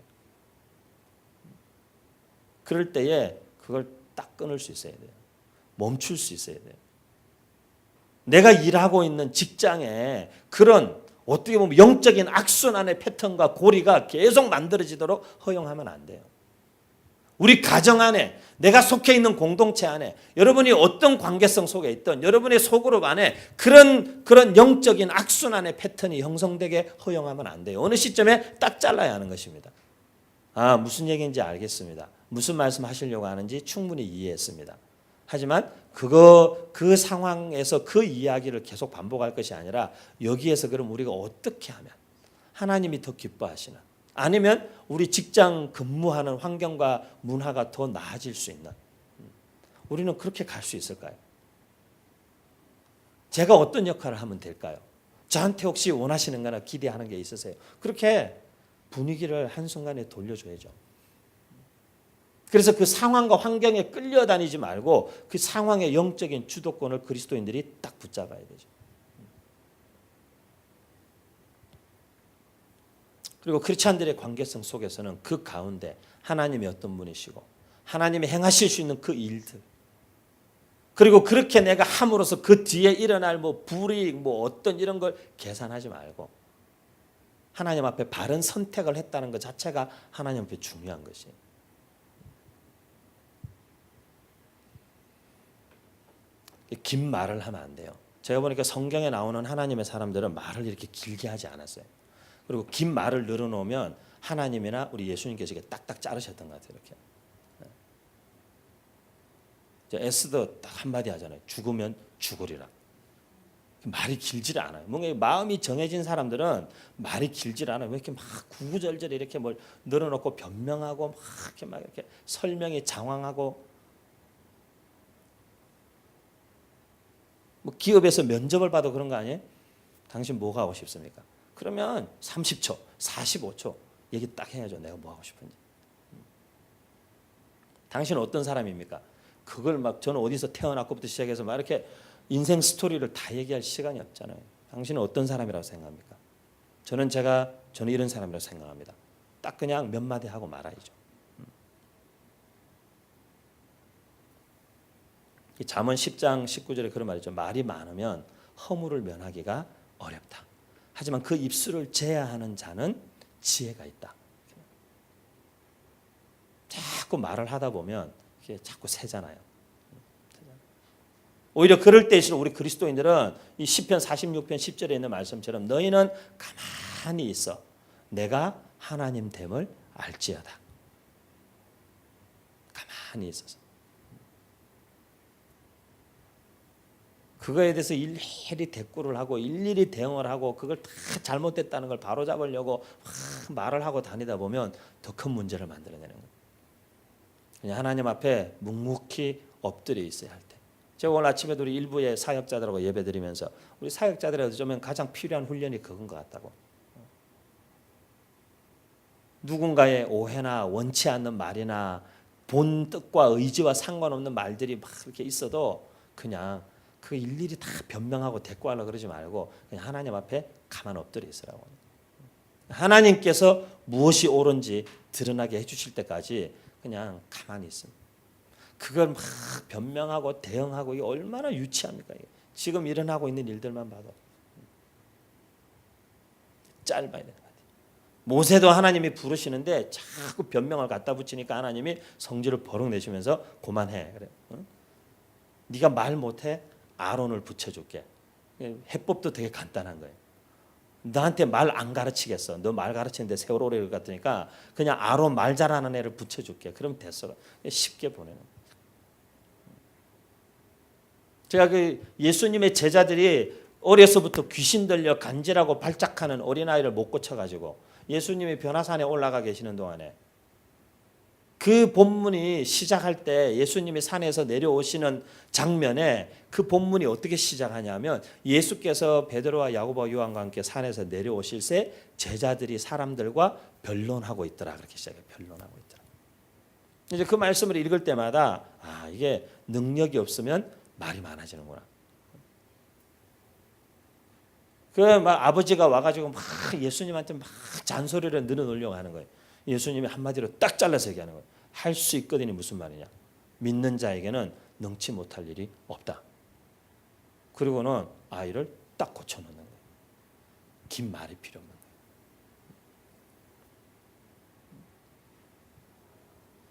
그럴 때에 그걸 딱 끊을 수 있어야 돼요. 멈출 수 있어야 돼요. 내가 일하고 있는 직장에 그런 어떻게 보면 영적인 악순환의 패턴과 고리가 계속 만들어지도록 허용하면 안 돼요. 우리 가정 안에 내가 속해 있는 공동체 안에 여러분이 어떤 관계성 속에 있던 여러분의 소그룹 안에 그런 영적인 악순환의 패턴이 형성되게 허용하면 안 돼요. 어느 시점에 딱 잘라야 하는 것입니다. 무슨 얘기인지 알겠습니다. 무슨 말씀 하시려고 하는지 충분히 이해했습니다. 하지만 그 상황에서 그 이야기를 계속 반복할 것이 아니라 여기에서 그럼 우리가 어떻게 하면 하나님이 더 기뻐하시는, 아니면 우리 직장 근무하는 환경과 문화가 더 나아질 수 있는, 우리는 그렇게 갈 수 있을까요? 제가 어떤 역할을 하면 될까요? 저한테 혹시 원하시는 거나 기대하는 게 있으세요? 그렇게 분위기를 한순간에 돌려줘야죠. 그래서 그 상황과 환경에 끌려다니지 말고 그 상황의 영적인 주도권을 그리스도인들이 딱 붙잡아야 되죠. 그리고 크리스찬들의 관계성 속에서는 그 가운데 하나님이 어떤 분이시고 하나님이 행하실 수 있는 그 일들, 그리고 그렇게 내가 함으로써 그 뒤에 일어날 불이익 어떤 이런 걸 계산하지 말고 하나님 앞에 바른 선택을 했다는 것 자체가 하나님 앞에 중요한 것이에요. 긴 말을 하면 안 돼요. 제가 보니까 성경에 나오는 하나님의 사람들은 말을 이렇게 길게 하지 않았어요. 그리고 긴 말을 늘어놓으면 하나님이나 우리 예수님께서 딱딱 자르셨던 것 같아요. 이렇게. 에스더 딱 한마디 하잖아요. 죽으면 죽으리라. 말이 길질 않아요. 뭔가 마음이 정해진 사람들은 말이 길질 않아요. 왜 이렇게 막 구구절절 이렇게 뭘 늘어놓고 변명하고 막 이렇게 설명이 장황하고. 기업에서 면접을 봐도 그런 거 아니에요? 당신 뭐 하고 싶습니까? 그러면 30초, 45초 얘기 딱 해야죠. 내가 뭐 하고 싶은지. 당신은 어떤 사람입니까? 그걸 저는 어디서 태어났고부터 시작해서 막 이렇게 인생 스토리를 다 얘기할 시간이 없잖아요. 당신은 어떤 사람이라고 생각합니까? 저는 이런 사람이라고 생각합니다. 딱 그냥 몇 마디 하고 말아야죠. 잠언 10장 19절에 그런 말이죠. 말이 많으면 허물을 면하기가 어렵다. 하지만 그 입술을 제어하는 자는 지혜가 있다. 자꾸 말을 하다 보면 이게 자꾸 새잖아요. 오히려 그럴 때일수록 우리 그리스도인들은 이 시편 46편 10절에 있는 말씀처럼 너희는 가만히 있어 내가 하나님 됨을 알지어다. 가만히 있어서. 그거에 대해서 일일이 대꾸를 하고 일일이 대응을 하고 그걸 다 잘못됐다는 걸 바로잡으려고 말을 하고 다니다 보면 더 큰 문제를 만들어내는 거예요. 그냥 하나님 앞에 묵묵히 엎드려 있어야 할 때. 제가 오늘 아침에도 우리 일부의 사역자들하고 예배드리면서 우리 사역자들에도 좀 가장 필요한 훈련이 그건 것 같다고. 누군가의 오해나 원치 않는 말이나 본 뜻과 의지와 상관없는 말들이 막 이렇게 있어도 그냥 그 일일이 다 변명하고 대꾸하려고 그러지 말고 그냥 하나님 앞에 가만 엎드려 있으라고. 하나님께서 무엇이 옳은지 드러나게 해주실 때까지 그냥 가만히 있습니다. 그걸 막 변명하고 대응하고 이게 얼마나 유치합니까? 이게. 지금 일어나고 있는 일들만 봐도 짧아야 되는 것 같아요. 모세도 하나님이 부르시는데 자꾸 변명을 갖다 붙이니까 하나님이 성질을 버럭 내시면서 그만해. 그래. 응? 네가 말 못해? 아론을 붙여줄게. 해법도 되게 간단한 거예요. 너한테 말 안 가르치겠어. 너 말 가르치는데 세월 오래 걸 같으니까 그냥 아론 말 잘하는 애를 붙여줄게. 그럼 됐어. 쉽게 보내는 거예요. 제가 그 예수님의 제자들이 어려서부터 귀신 들려 간질하고 발작하는 어린아이를 못 고쳐가지고 예수님이 변화산에 올라가 계시는 동안에 그 본문이 시작할 때 예수님이 산에서 내려오시는 장면에 그 본문이 어떻게 시작하냐면 예수께서 베드로와 야고보와 요한과 함께 산에서 내려오실 때 제자들이 사람들과 변론하고 있더라. 그렇게 시작해요. 변론하고 있더라. 이제 그 말씀을 읽을 때마다 이게 능력이 없으면 말이 많아지는구나. 아버지가 와가지고 막 예수님한테 막 잔소리를 늘어놓으려고 하는 거예요. 예수님이 한마디로 딱 잘라서 얘기하는 거예요. 할 수 있거든이 무슨 말이냐. 믿는 자에게는 능치 못할 일이 없다. 그리고는 아이를 딱 고쳐놓는 거예요. 긴 말이 필요 없는 거예요.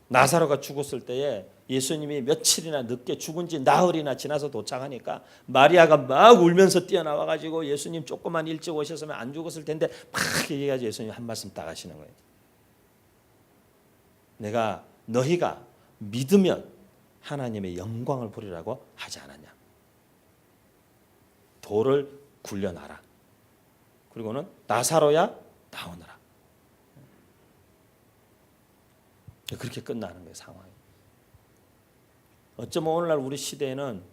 나사로가 죽었을 때에 예수님이 며칠이나 늦게 죽은 지 나흘이나 지나서 도착하니까 마리아가 막 울면서 뛰어나와가지고 예수님 조금만 일찍 오셨으면 안 죽었을 텐데 막 얘기해가지고 예수님 한 말씀 딱 하시는 거예요. 너희가 믿으면 하나님의 영광을 보리라고 하지 않았냐. 돌을 굴려놔라. 그리고는 나사로야 나오너라. 그렇게 끝나는 거예요, 상황이. 어쩌면 오늘날 우리 시대에는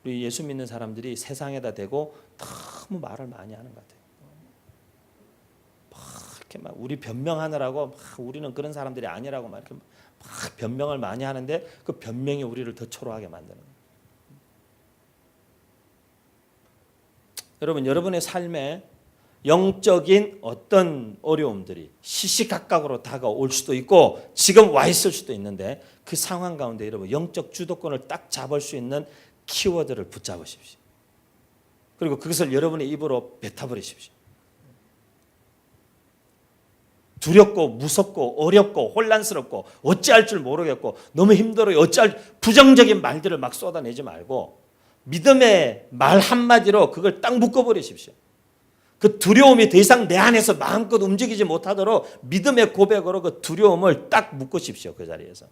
우리 예수 믿는 사람들이 세상에다 대고 너무 말을 많이 하는 것 같아요. 막 이렇게 막 우리 변명하느라고 막 우리는 그런 사람들이 아니라고 막 이렇게 막 변명을 많이 하는데 그 변명이 우리를 더 초라하게 만드는 거예요. 여러분, 여러분의 삶에 영적인 어떤 어려움들이 시시각각으로 다가올 수도 있고 지금 와 있을 수도 있는데 그 상황 가운데 여러분 영적 주도권을 딱 잡을 수 있는 키워드를 붙잡으십시오. 그리고 그것을 여러분의 입으로 뱉어버리십시오. 두렵고 무섭고 어렵고 혼란스럽고 어찌할 줄 모르겠고 너무 힘들어요. 어찌할 부정적인 말들을 막 쏟아내지 말고 믿음의 말 한마디로 그걸 딱 묶어버리십시오. 그 두려움이 더 이상 내 안에서 마음껏 움직이지 못하도록 믿음의 고백으로 그 두려움을 딱 묶으십시오. 그 자리에서.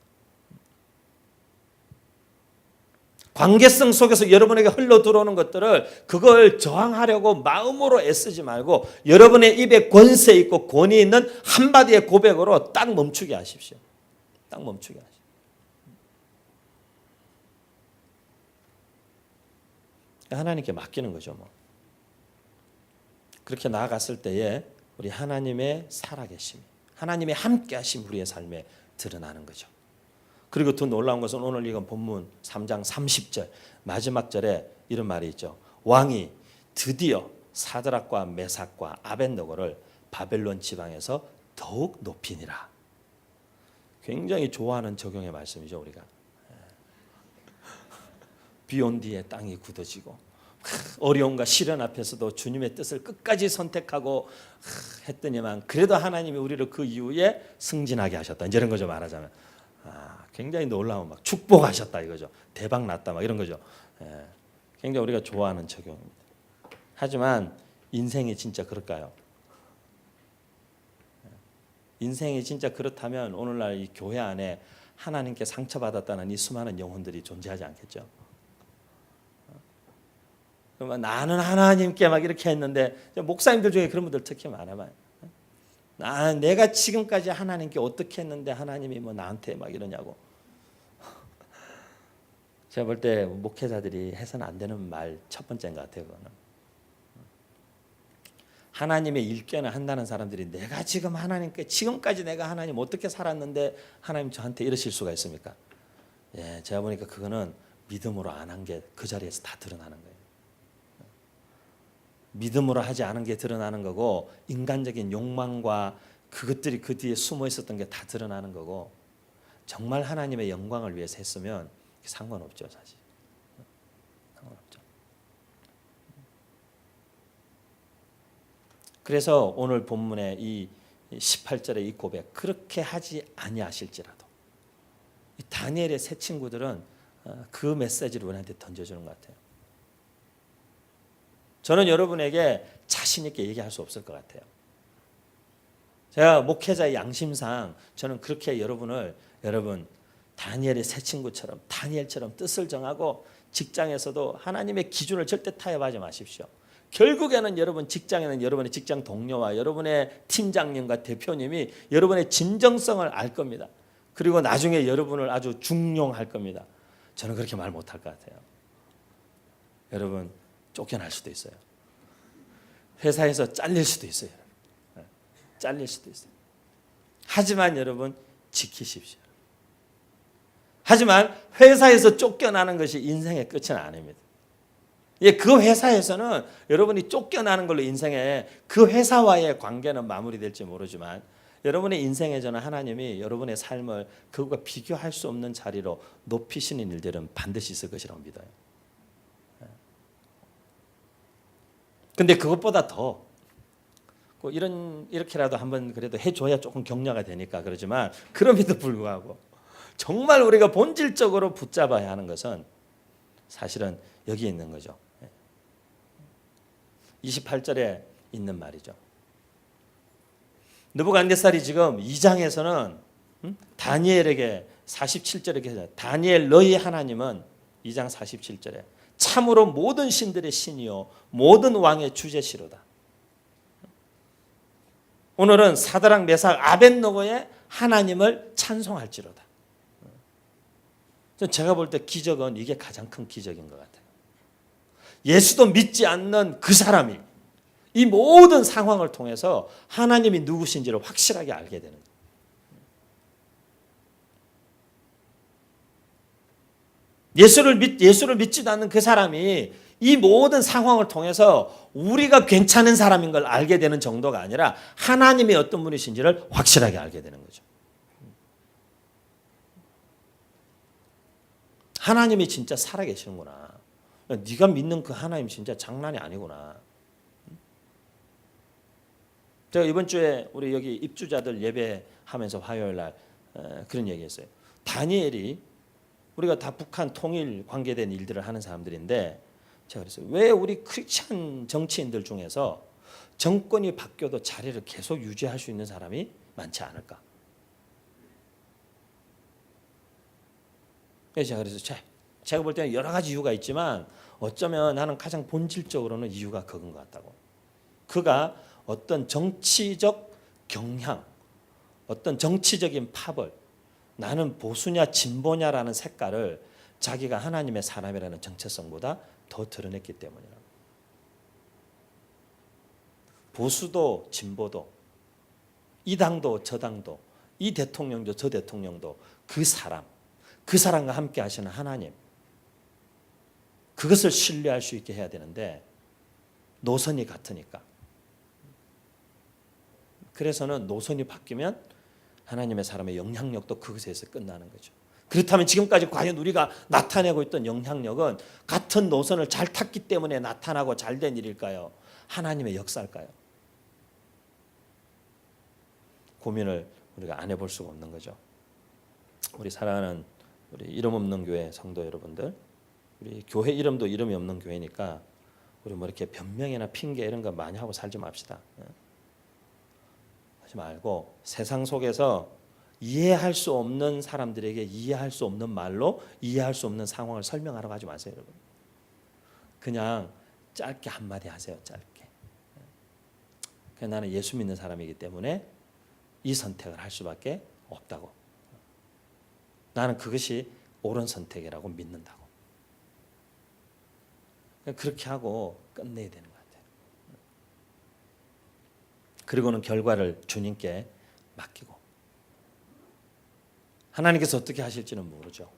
관계성 속에서 여러분에게 흘러 들어오는 것들을 그걸 저항하려고 마음으로 애쓰지 말고 여러분의 입에 권세 있고 권위 있는 한마디의 고백으로 딱 멈추게 하십시오. 딱 멈추게 하십시오. 하나님께 맡기는 거죠. 뭐. 그렇게 나아갔을 때에 우리 하나님의 살아계심, 하나님의 함께하심 우리의 삶에 드러나는 거죠. 그리고 더 놀라운 것은 오늘 읽은 본문 3장 30절 마지막 절에 이런 말이 있죠. 왕이 드디어 사드락과 메삭과 아벳느고를 바벨론 지방에서 더욱 높이니라. 굉장히 좋아하는 적용의 말씀이죠. 우리가 비온 뒤에 땅이 굳어지고 어려움과 시련 앞에서도 주님의 뜻을 끝까지 선택하고 했더니만 그래도 하나님이 우리를 그 이후에 승진하게 하셨다. 이런 거죠. 말하자면 굉장히 놀라운 막 축복하셨다 이거죠. 대박 났다 막 이런 거죠. 굉장히 우리가 좋아하는 적용입니다. 하지만 인생이 진짜 그럴까요? 인생이 진짜 그렇다면 오늘날 이 교회 안에 하나님께 상처받았다는 이 수많은 영혼들이 존재하지 않겠죠. 그러면 나는 하나님께 막 이렇게 했는데 목사님들 중에 그런 분들 특히 많아요. 내가 지금까지 하나님께 어떻게 했는데 하나님이 뭐 나한테 막 이러냐고. 제가 볼 때 목회자들이 해서는 안 되는 말 첫 번째인 것 같아요. 그거는. 하나님의 일견을 한다는 사람들이 내가 지금 하나님께 지금까지 내가 하나님 어떻게 살았는데 하나님 저한테 이러실 수가 있습니까? 예, 제가 보니까 그거는 믿음으로 안 한 게 그 자리에서 다 드러나는 거예요. 믿음으로 하지 않은 게 드러나는 거고 인간적인 욕망과 그것들이 그 뒤에 숨어 있었던 게 다 드러나는 거고 정말 하나님의 영광을 위해서 했으면 상관없죠. 사실 상관없죠. 그래서 오늘 본문의 이 18절의 이 고백 그렇게 하지 아니하실지라도 이 다니엘의 세 친구들은 그 메시지를 우리한테 던져주는 것 같아요. 저는 여러분에게 자신 있게 얘기할 수 없을 것 같아요. 제가 목회자의 양심상 저는 그렇게 여러분 다니엘의 세 친구처럼 다니엘처럼 뜻을 정하고 직장에서도 하나님의 기준을 절대 타협하지 마십시오. 결국에는 여러분 직장에는 여러분의 직장 동료와 여러분의 팀장님과 대표님이 여러분의 진정성을 알 겁니다. 그리고 나중에 여러분을 아주 중용할 겁니다. 저는 그렇게 말 못할 것 같아요. 여러분 쫓겨날 수도 있어요. 회사에서 잘릴 수도 있어요. 잘릴 수도 있어요. 하지만 여러분 지키십시오. 하지만 회사에서 쫓겨나는 것이 인생의 끝은 아닙니다. 그 회사에서는 여러분이 쫓겨나는 걸로 인생의 그 회사와의 관계는 마무리될지 모르지만 여러분의 인생에 저는 하나님이 여러분의 삶을 그것과 비교할 수 없는 자리로 높이시는 일들은 반드시 있을 것이라고 믿어요. 근데 그것보다 더 이렇게라도 한번 그래도 해줘야 조금 격려가 되니까 그러지만 그럼에도 불구하고 정말 우리가 본질적으로 붙잡아야 하는 것은 사실은 여기 있는 거죠. 28절에 있는 말이죠. 느부갓네살이 지금 2장에서는 다니엘에게 47절에 이렇게 다니엘 너희 하나님은 2장 47절에 참으로 모든 신들의 신이요 모든 왕의 주제시로다. 오늘은 사드락 메삭 아벳느고의 하나님을 찬송할지로다. 제가 볼 때 기적은 이게 가장 큰 기적인 것 같아요. 예수도 믿지 않는 그 사람이 이 모든 상황을 통해서 하나님이 누구신지를 확실하게 알게 되는 거예요. 예수를 믿지도 않는 그 사람이 이 모든 상황을 통해서 우리가 괜찮은 사람인 걸 알게 되는 정도가 아니라 하나님이 어떤 분이신지를 확실하게 알게 되는 거죠. 하나님이 진짜 살아계시는구나. 네가 믿는 그 하나님 진짜 장난이 아니구나. 제가 이번 주에 우리 여기 입주자들 예배하면서 화요일 날 그런 얘기했어요. 다니엘이 우리가 다 북한 통일 관계된 일들을 하는 사람들인데 제가 그랬어요. 왜 우리 크리스찬 정치인들 중에서 정권이 바뀌어도 자리를 계속 유지할 수 있는 사람이 많지 않을까? 그래서 제가 볼 때는 여러 가지 이유가 있지만 어쩌면 나는 가장 본질적으로는 이유가 그건 것 같다고. 그가 어떤 정치적 경향, 어떤 정치적인 팝을 나는 보수냐 진보냐라는 색깔을 자기가 하나님의 사람이라는 정체성보다 더 드러냈기 때문이라고. 보수도 진보도 이 당도 저 당도 이 대통령도 저 대통령도 그 사람과 함께 하시는 하나님, 그것을 신뢰할 수 있게 해야 되는데 노선이 같으니까. 그래서는 노선이 바뀌면 하나님의 사람의 영향력도 그것에서 끝나는 거죠. 그렇다면 지금까지 과연 우리가 나타내고 있던 영향력은 같은 노선을 잘 탔기 때문에 나타나고 잘된 일일까요? 하나님의 역사일까요? 고민을 우리가 안 해볼 수가 없는 거죠. 우리 사랑하는 우리 이름 없는 교회 성도 여러분들, 우리 교회 이름도 이름이 없는 교회니까 우리 뭐 이렇게 변명이나 핑계 이런 거 많이 하고 살지 맙시다. 하지 말고 세상 속에서 이해할 수 없는 사람들에게 이해할 수 없는 말로 이해할 수 없는 상황을 설명하라고 하지 마세요, 여러분. 그냥 짧게 한마디 하세요, 짧게. 그냥 나는 예수 믿는 사람이기 때문에 이 선택을 할 수밖에 없다고. 나는 그것이 옳은 선택이라고 믿는다고. 그렇게 하고 끝내야 되는 것 같아요. 그리고는 결과를 주님께 맡기고. 하나님께서 어떻게 하실지는 모르죠.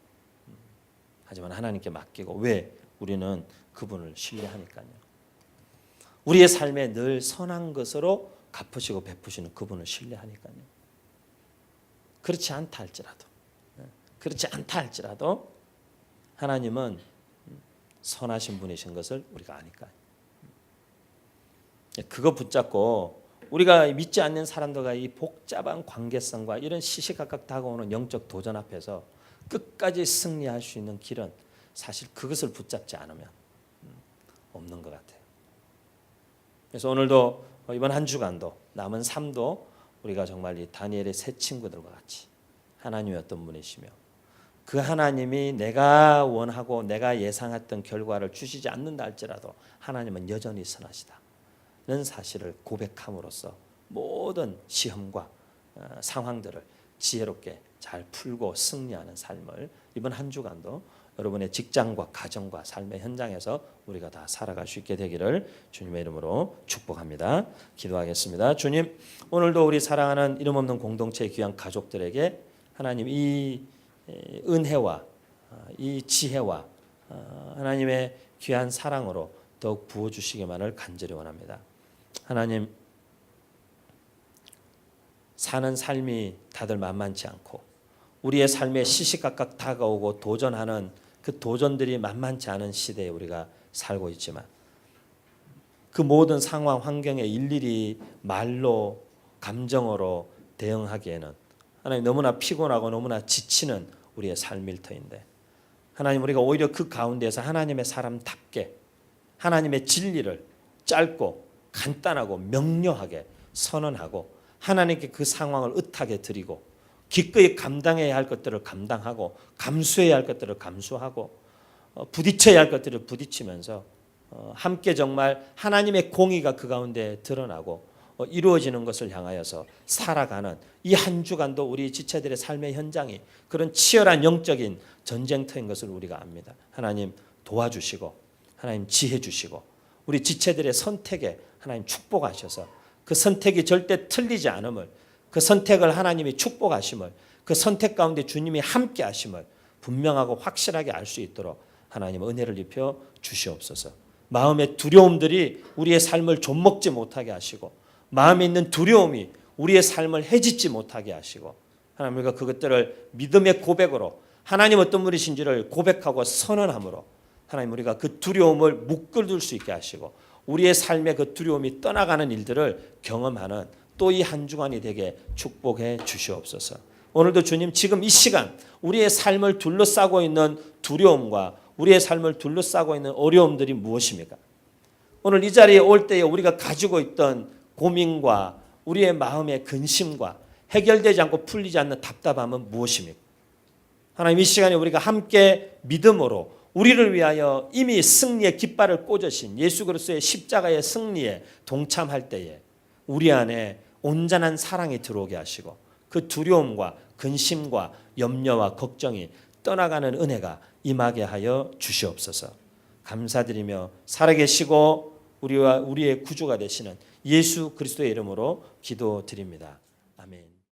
하지만 하나님께 맡기고. 왜? 우리는 그분을 신뢰하니까요. 우리의 삶에 늘 선한 것으로 갚으시고 베푸시는 그분을 신뢰하니까요. 그렇지 않다 할지라도 하나님은 선하신 분이신 것을 우리가 아니까. 그거 붙잡고 우리가 믿지 않는 사람들과 이 복잡한 관계성과 이런 시시각각 다가오는 영적 도전 앞에서 끝까지 승리할 수 있는 길은 사실 그것을 붙잡지 않으면 없는 것 같아요. 그래서 오늘도 이번 한 주간도 남은 삶도 우리가 정말 이 다니엘의 세 친구들과 같이 하나님이 어떤 분이시며 그 하나님이 내가 원하고 내가 예상했던 결과를 주시지 않는다 할지라도 하나님은 여전히 선하시다는 사실을 고백함으로써 모든 시험과 상황들을 지혜롭게 잘 풀고 승리하는 삶을 이번 한 주간도 여러분의 직장과 가정과 삶의 현장에서 우리가 다 살아갈 수 있게 되기를 주님의 이름으로 축복합니다. 기도하겠습니다. 주님, 오늘도 우리 사랑하는 이름 없는 공동체의 귀한 가족들에게 하나님 이 은혜와 이 지혜와 하나님의 귀한 사랑으로 더욱 부어주시기만을 간절히 원합니다. 하나님, 사는 삶이 다들 만만치 않고 우리의 삶에 시시각각 다가오고 도전하는 그 도전들이 만만치 않은 시대에 우리가 살고 있지만 그 모든 상황 환경에 일일이 말로 감정으로 대응하기에는 하나님 너무나 피곤하고 너무나 지치는 우리의 삶일 터인데 하나님 우리가 오히려 그 가운데서 하나님의 사람답게 하나님의 진리를 짧고 간단하고 명료하게 선언하고 하나님께 그 상황을 의탁에 드리고 기꺼이 감당해야 할 것들을 감당하고 감수해야 할 것들을 감수하고 부딪혀야 할 것들을 부딪히면서 함께 정말 하나님의 공의가 그 가운데 드러나고 이루어지는 것을 향하여서 살아가는 이 한 주간도 우리 지체들의 삶의 현장이 그런 치열한 영적인 전쟁터인 것을 우리가 압니다. 하나님 도와주시고 하나님 지혜 주시고 우리 지체들의 선택에 하나님 축복하셔서 그 선택이 절대 틀리지 않음을, 그 선택을 하나님이 축복하심을, 그 선택 가운데 주님이 함께 하심을 분명하고 확실하게 알 수 있도록 하나님 은혜를 입혀 주시옵소서. 마음의 두려움들이 우리의 삶을 좀먹지 못하게 하시고 마음에 있는 두려움이 우리의 삶을 해짓지 못하게 하시고 하나님 우리가 그것들을 믿음의 고백으로 하나님 어떤 분이신지를 고백하고 선언함으로 하나님 우리가 그 두려움을 묶어둘 수 있게 하시고 우리의 삶의 그 두려움이 떠나가는 일들을 경험하는 또 이 한 주간이 되게 축복해 주시옵소서. 오늘도 주님 지금 이 시간 우리의 삶을 둘러싸고 있는 두려움과 우리의 삶을 둘러싸고 있는 어려움들이 무엇입니까? 오늘 이 자리에 올 때에 우리가 가지고 있던 고민과 우리의 마음의 근심과 해결되지 않고 풀리지 않는 답답함은 무엇입니까? 하나님 이 시간에 우리가 함께 믿음으로 우리를 위하여 이미 승리의 깃발을 꽂으신 예수 그리스도의 십자가의 승리에 동참할 때에 우리 안에 온전한 사랑이 들어오게 하시고 그 두려움과 근심과 염려와 걱정이 떠나가는 은혜가 임하게 하여 주시옵소서. 감사드리며 살아계시고 우리와 우리의 구주가 되시는 예수 그리스도의 이름으로 기도드립니다. 아멘.